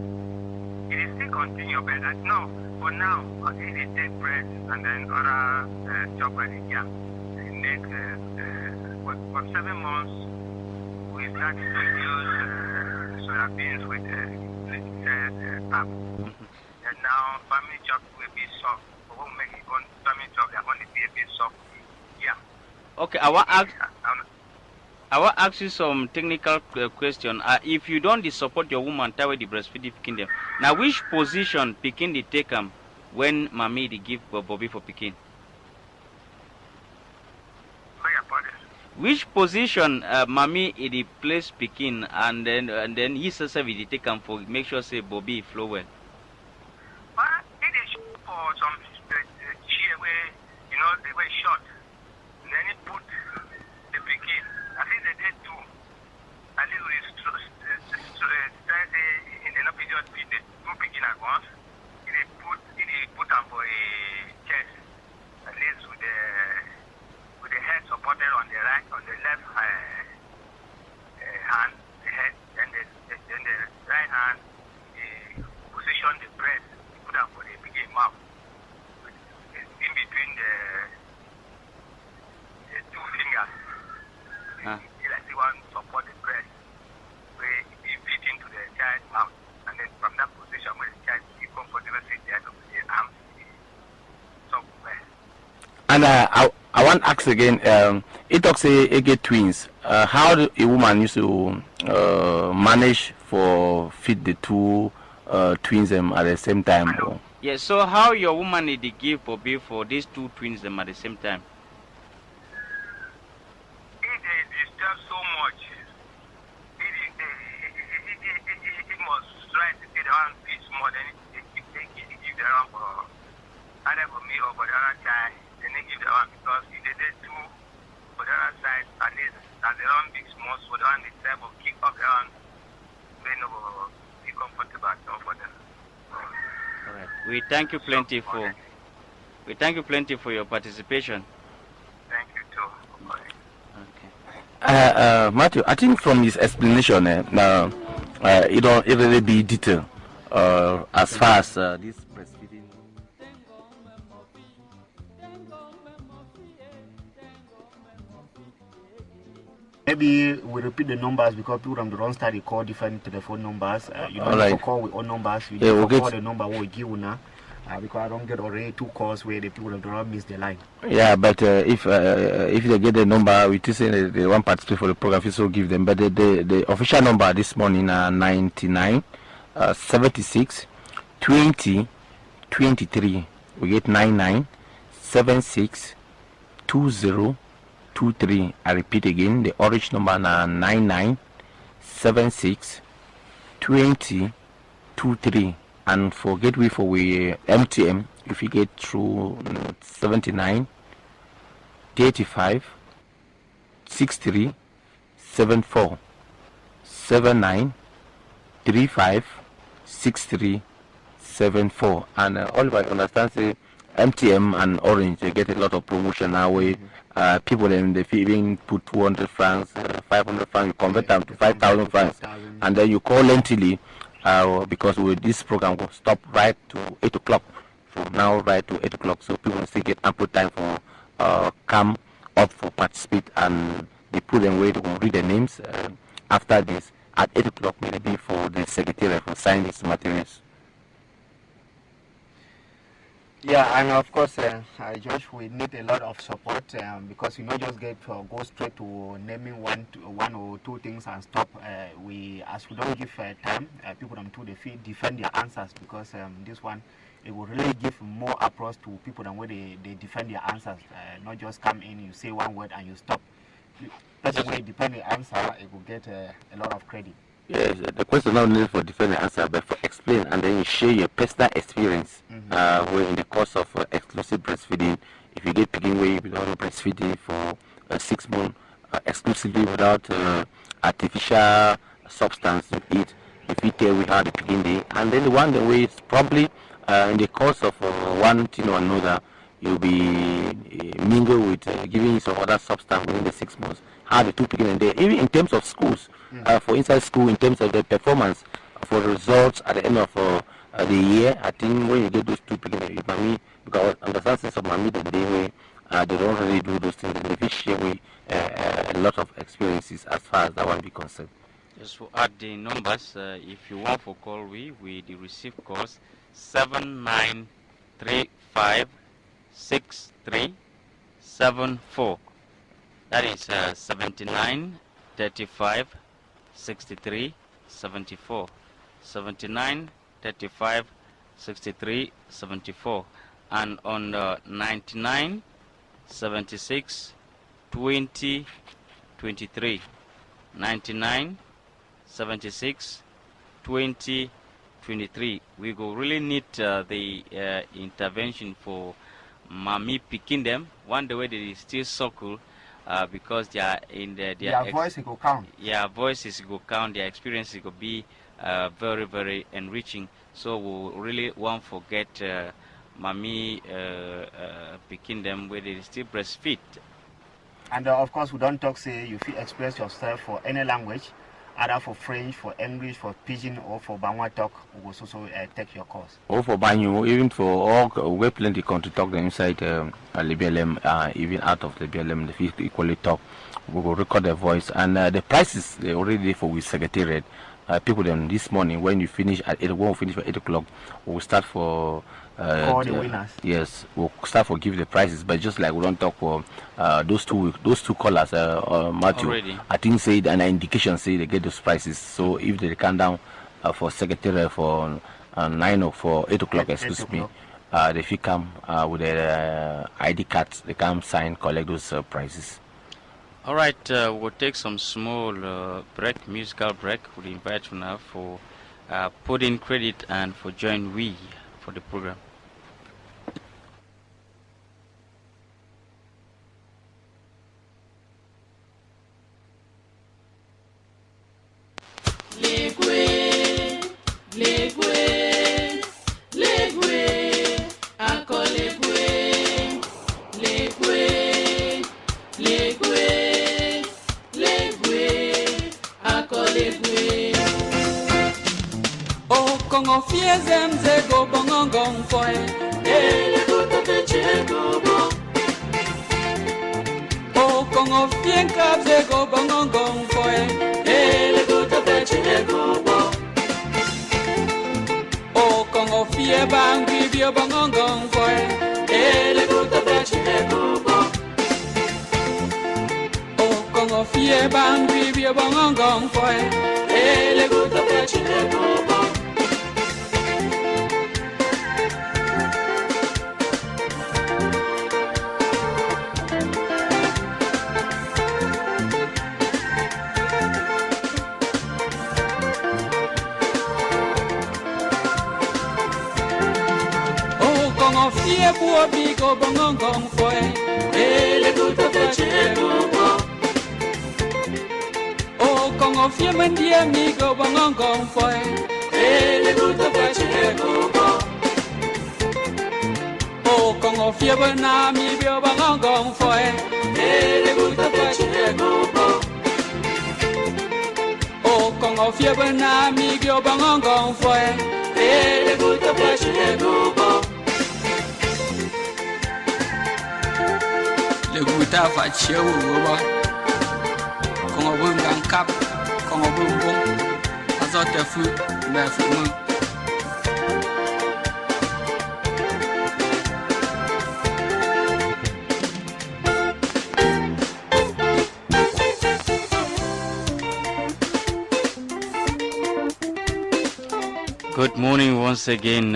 It is still continue, but no. For now, if they take bread and then other chocolate, yeah, they make for 7 months we start to use soya beans with pap. And now family chop will be soft. We won't make it on family chop, they only be a bit soft. Yeah. Okay, I want to ask you some technical question. If you don't support your woman tie with the breastfeeding picking them, now which position picking the take them when mommy they give Bobby for picking? Which position mommy the place picking and then he says we take them for make sure say Bobby flow well. It is for some chair where you know they were short. And then he put the picking. I think they did too. At least we start in the period with the 2 picking at once. He put them for a chest. At least with the head supported on the left hand, the head, then the right hand And I want to ask again, it talks a get twins. How do a woman used to manage for feed the two twins them at the same time? Yeah, so how your woman need to give for these two twins them at the same time? If they disturb so much, it must try to get on bit more than they give the one for either for me or for the other child. Then they give the one because if they did two for the other side, at least as the one big small, so the one they type of kick up the one, they know be comfortable for them. All right. We thank you plenty for your participation. Thank you too. Okay. Matthew, I think from his explanation, it don't really be detailed as far as this breastfeeding. Maybe we repeat the numbers because people on the wrong start they call different telephone numbers. You don't need to call with all numbers. You need to call the number we give you now. Because I don't get already 2 calls where the people on the wrong miss the line. Yeah, but if they get the number, we just say they want participate for the program, we so give them. But the official number this morning 99 76 20 23. We get 99 76 20 23. I repeat again, the orange number 99 76 20 23. And for gateway for we MTM, if you get through 79 35 63 74 79 35 63 74. And all of I understand say MTM and Orange they get a lot of promotion now where people then they even put 200 francs, 500 francs, you convert them to 5,000 francs, and then you call lentily because with this program will stop right to 8 o'clock. From now right to 8 o'clock, so people still get ample time for come up for participate, and they put them where they will read their names after this at 8 o'clock maybe for the secretary for sign these materials. Yeah, and of course, Josh, we need a lot of support because you not just get go straight to naming one or two things and stop. As we don't give time, people them to defend their answers because this one it will really give more approach to people than where they defend their answers. Not just come in, you say one word and you stop. That's the way defend the answer, it will get a lot of credit. Yes, the question not only for defend the answer, but for explain and then you share your personal experience. Where in the course of exclusive breastfeeding, if you get picking way without breastfeeding for 6 months, exclusively without artificial substance you eat, if you tell we how the picking day, and then the one the way it's probably in the course of one thing or another, you'll be mingle with giving you some other substance within the 6 months. How the two picking day, even in terms of schools, for inside school, in terms of the performance for results at the end of the year, I think when you get those two picking with mommy, because understand sense of mommy the day where they don't really do those things, and they share with a lot of experiences as far as that one be concerned. Just to add the numbers, if you want for call, we receive calls 79356374. That is 79 35 63 74. 79 35 63 74. And on 99 76 20 23. 99 76 20 23. We go really need the intervention for mommy picking them. One the way they still suckle because they are in their voice go count. Yeah, voices go count. Their experiences go be very very enriching. So we really won't forget mommy picking them where they still breastfeed. And of course, we don't talk say you feel express yourself for any language, either for French, for English, for Pidgin, or for Bangwa talk. We will also take your course. Or for Banyu, even for all, we plenty come to talk inside Lebialem, even out of Lebialem, the field equally talk. We will record their voice, and the prices they already for with secretariat. people then this morning when you finish at 8, when we finish at 8 o'clock, we'll start for Call the winners. Yes, we'll start for give the prizes, but just like we don't talk for those two callers, Matthew, Already. I think said an indication say they get those prizes. So if they come down for secretary for 9 or for 8 o'clock, excuse me, if you come with their ID cards, they come sign, collect those prizes. All right, we'll take some small musical break. We'll invite you now for put in credit and for join we for the program. Kongo fiezem zego bongong foe ele kuto pechego bo O Kongo fien kap zego bongong foe ele kuto pechego bo O Kongo fie bangui bio bongong foe ele kuto pechego bo O Kongo fie bangui bio bongong foe ele kuto pechego bo Fie buo bigo bongong foe ele kuto pechego bo O Kongo fie mendi amigo bongong foe ele kuto pechego bo O Kongo fie benami bio bongong foe ele kuto pechego bo O Kongo fie benami bio bongong foe ele kuto pechego bo le guta fa chewu roba kongo bungan kap kongo bumbum azote fu me fu mu Good morning once again,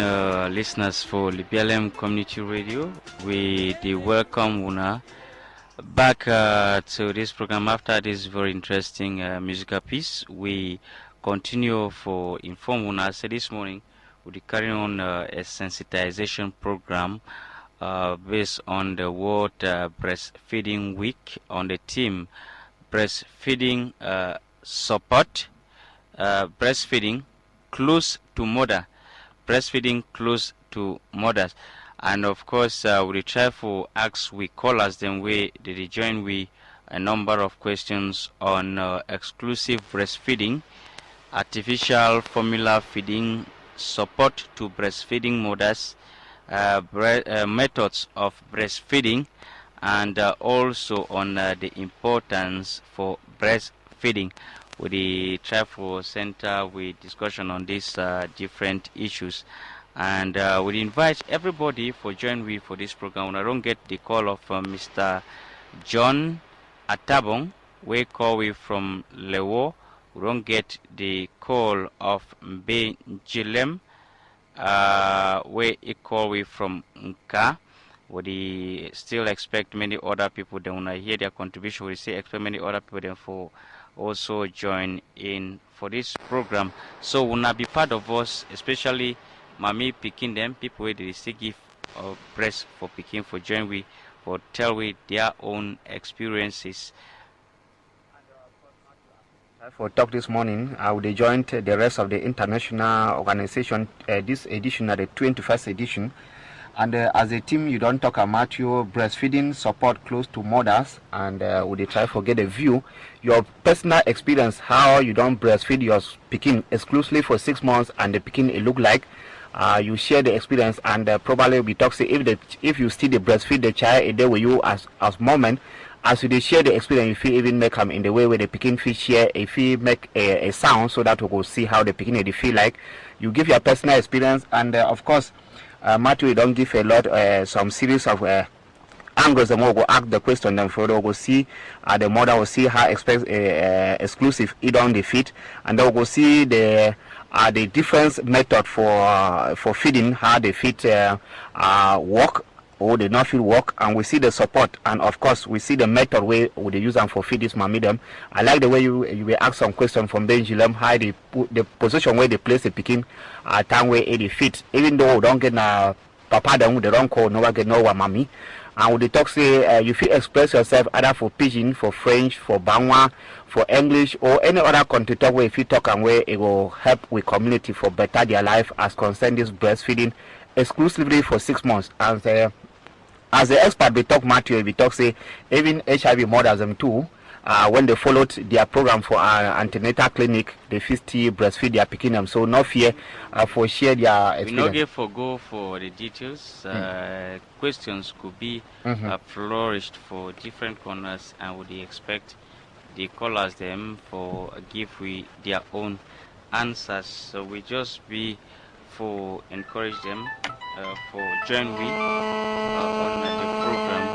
listeners for Lebialem Community Radio. We welcome Una back to this program after this very interesting musical piece. We continue for Inform Una. So this morning we'll be carrying on a sensitization program based on the World Breastfeeding Week on the theme Breastfeeding Support, Breastfeeding Close to Mother, Breastfeeding Close to Mothers. And of course, we try to ask we callers, then we join we a number of questions on exclusive breastfeeding, artificial formula feeding, support to breastfeeding mothers, methods of breastfeeding, and also on the importance for breastfeeding. With the Trafo Center, with discussion on these different issues. And we invite everybody for join we for this program. I don't get the call of Mr. John Atabong. We call we from Lewo. We don't get the call of Lebialem. We call we from Nka. We still expect many other people. Then when I hear their contribution, we say expect many other people then for also join in for this program. So will not be part of us, especially Mami picking them, people with the still give breast for picking for join we for tell we their own experiences. For talk this morning, I would join the rest of the international organization this edition at the 21st edition. And as a team, you don't talk about your breastfeeding support close to mothers, and would you try to get a view, your personal experience, how you don't breastfeed your picking exclusively for 6 months, and the picking it look like. You share the experience, and probably we talk say if you still the breastfeed the child a day with you as moment, as you share the experience, if you even make them in the way where the picking fish share, if you make a sound so that we will see how the picking they feel like. You give your personal experience, and of course, Matthew, you don't give a lot, some series of angles. The more go ask the question, then further we'll go see the mother will see how exclusive it on the feed, and then we'll go see the different method for feeding, how the feed work or they not feel work, and we see the support, and of course we see the method way they use them for feed this mamidem. I like the way you will ask some question from Benji, how they put the position where they place the picking time where they fit, even though we don't get papa them, they don't call no one get no one mommy. And with the talk say you feel express yourself either for pidgin, for French, for Bangwa, for English, or any other country talk where if you talk and where it will help with community for better their life as concern this breastfeeding exclusively for 6 months. And as the expert we talk Matthew, we talk say even HIV mothers them too. When they followed their program for antenatal clinic, they 50 breastfeed their picking them. So no fear for share their experience. We not get for go for the details. Questions could be flourished for different corners, and would they expect the callers them for give we their own answers. So we just be for encourage them for join we on the program,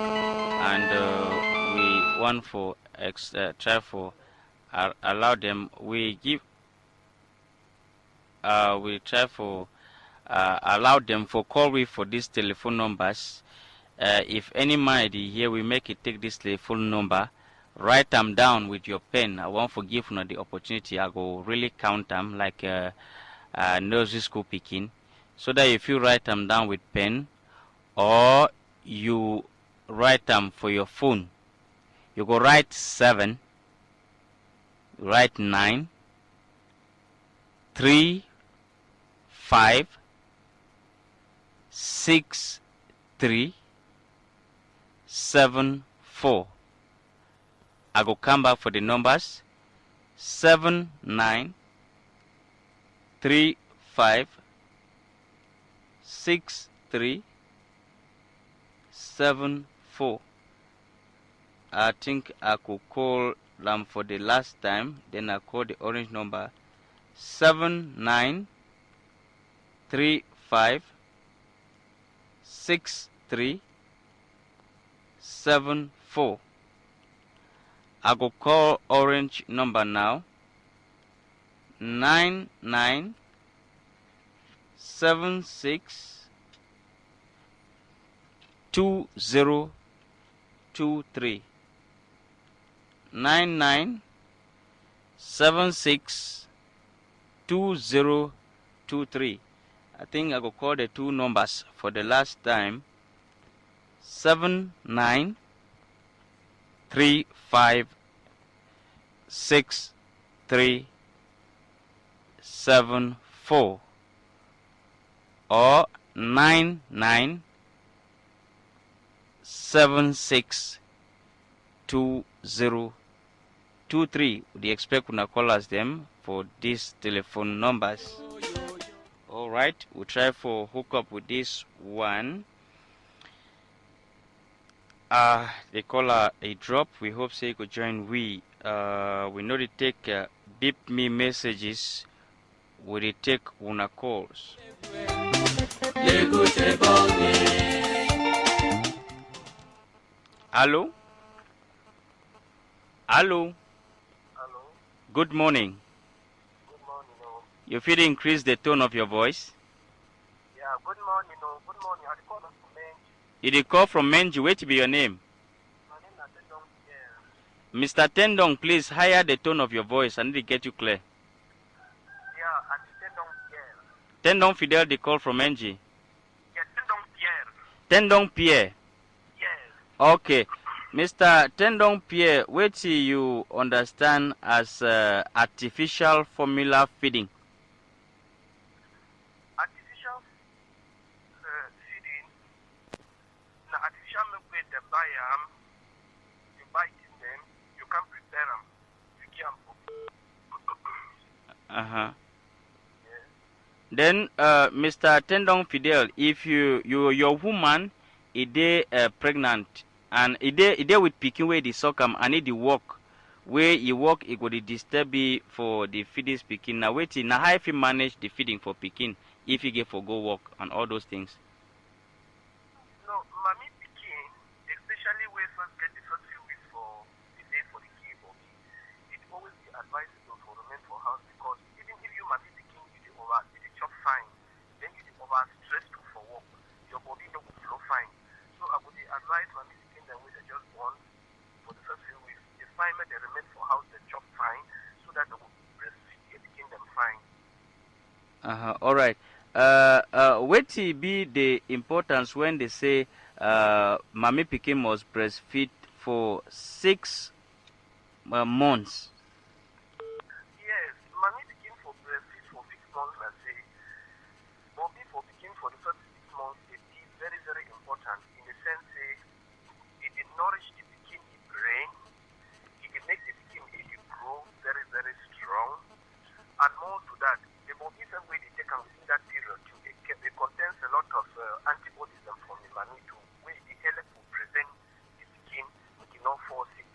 and we want for try for allow them. We give we try for allow them for call we for these telephone numbers. If any mind here, we make it take this telephone number, write them down with your pen. I want to give you the opportunity. I go really count them like nursery school picking, so that if you write them down with pen, or you write them for your phone, you go write 7, write 9, 3, 5, 6, 3, 7, 4. I go come back for the numbers 7, 9, 3, 5, 6, 3, 7, 4. I think I could call them for the last time. Then I call the orange number 7, 9, 3, 5, 6, 3, 7, 4. I go call orange number now 9, 9, 7, 6, 2, 0, 2, 3. 9, 9, 7, 6, 2, 0, 2, 3. I think I will call the two numbers for the last time. 7, 9, 3, 5, 6, 3, 7, 4. Or 9, 9, 7, 6, 2, 0, 2, 3. We expect to call us them for these telephone numbers. All right, we'll try for hook up with this one. They call a drop. We hope say you could join. We know they take beep me messages. We they take una calls. Hello. Hello. Hello. Good morning. Good morning. You feel increase the tone of your voice? Yeah, good morning. Good morning. I call from Menji. You did call from Menji. What be your name? My name is Mr. Tendong Pierre. Tendong, please higher the tone of your voice. I need to get you clear. Yeah, I'm Tendong Pierre. Tendong Fidel, they call from Menji. Yeah, Tendong Pierre. Tendong Pierre. Yes. Okay. Mr. Tendong Pierre, what do you understand as artificial formula feeding? Artificial feeding. The artificial milk with the buy you buy it in them, you can prepare them. You can. Yes. Then, Mr. Tendong Fidel, if your woman is pregnant and it with picking where the suckam and it the work where you work it would disturb you for the feeding picking. Now waiting now how if you manage the feeding for picking if you get for go work and all those things. No, mommy picking, especially when first get the first few weeks for the day for the key body, it always be advisable for remain for house because even if you mommy picking you the chop fine, then you the over stressed for work, your body no will flow fine. So I would advise mommy picking them with just one for the first few weeks. The fine they remain for house they chop fine so that they will breastfeed picking them fine. All right. What be the importance when they say mommy pikin must breastfeed for 6 months? Yes, mommy pikin for breastfeed for 6 months, let's say. Bobby for pikin for the first 6 months, it is very, very important in the sense it will nourish the pikin in brain, it will make the pikin grow very, very strong, and more to that, the bobby when they take within that period too, it contains a lot of antibodies from the mommy to where it helps to prevent the pikin to not fall sick.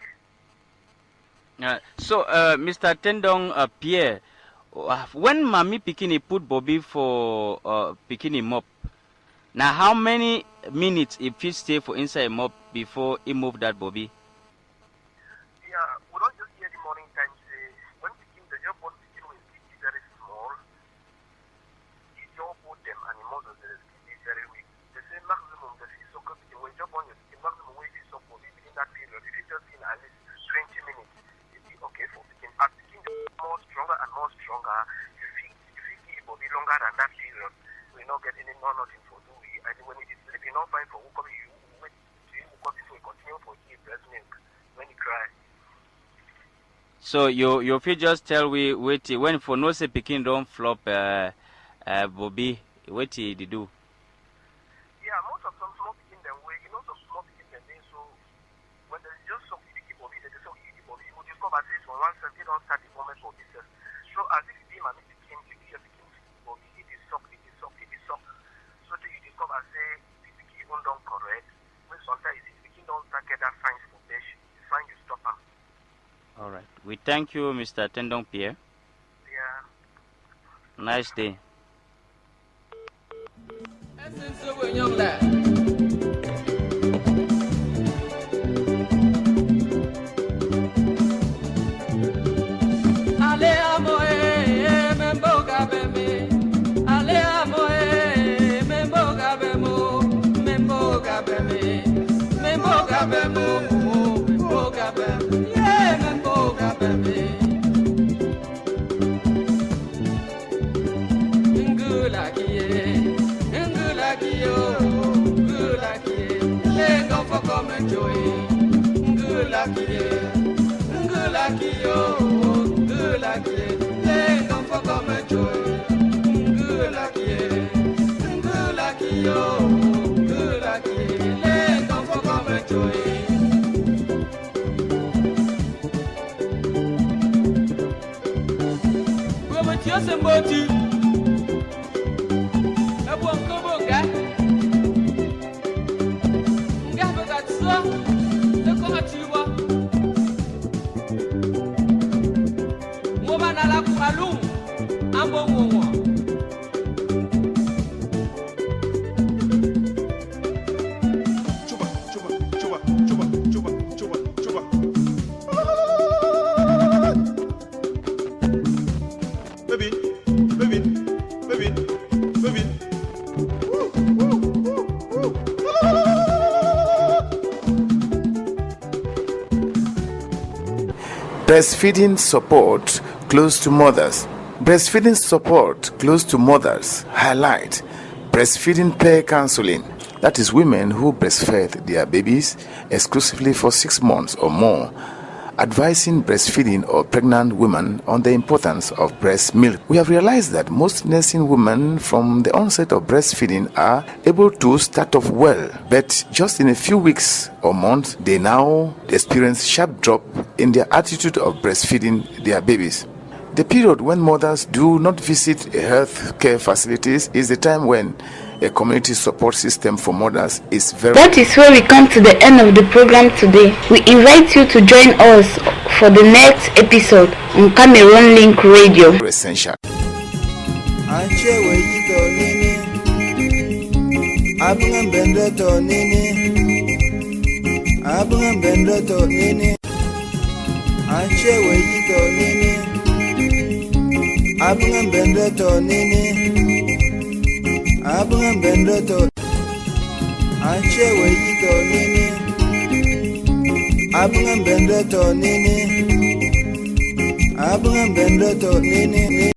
So, Mr. Tendong Pierre, when mommy pikin put Bobby for picking him up, now how many minutes if he stay for inside a mop before he move that Bobby? Yeah, we don't just hear the morning time say when pikin the job born pikin will be very small. The job put them animals of the is very weak. They say maximum the fish so when job born your pikin maximum way fish so Bobby within that period. If you just in at least 20 minutes, it be okay for pikin. As pikin more stronger and more stronger, you feel Bobby longer than that period. We not get any more nothing for do. And when it is sleeping, not fine for who come you wait to you because before you continue for give breast milk when you cry. So you feel just tell we wait when for no say picking don't flop Bobby what they do. Yeah, most of some small picking them way, some small picking them day so when they just so you keep Bobby, they so you keep Bobby, you will discover this from one side, they don't start the moment for business. So as if you my picking, you be your picking Bobby, it is soft. So till you discover say the picking don't correct, when sometimes the picking don't start get that fine for fish, you find you stop them. All right. We thank you, Mr. Tendong Pierre. Yeah. Nice day. Breastfeeding support close to mothers. Breastfeeding support close to mothers highlight breastfeeding pair counseling. That is women who breastfed their babies exclusively for 6 months or more, advising breastfeeding or pregnant women on the importance of breast milk. We have realized that most nursing women from the onset of breastfeeding are able to start off well, but just in a few weeks or months, they now experience sharp drop in their attitude of breastfeeding their babies. The period when mothers do not visit health care facilities is the time when a community support system for mothers is very... That is where we come to the end of the program today. We invite you to join us for the next episode on Cameroon Link Radio. Essential. Abang benda to nini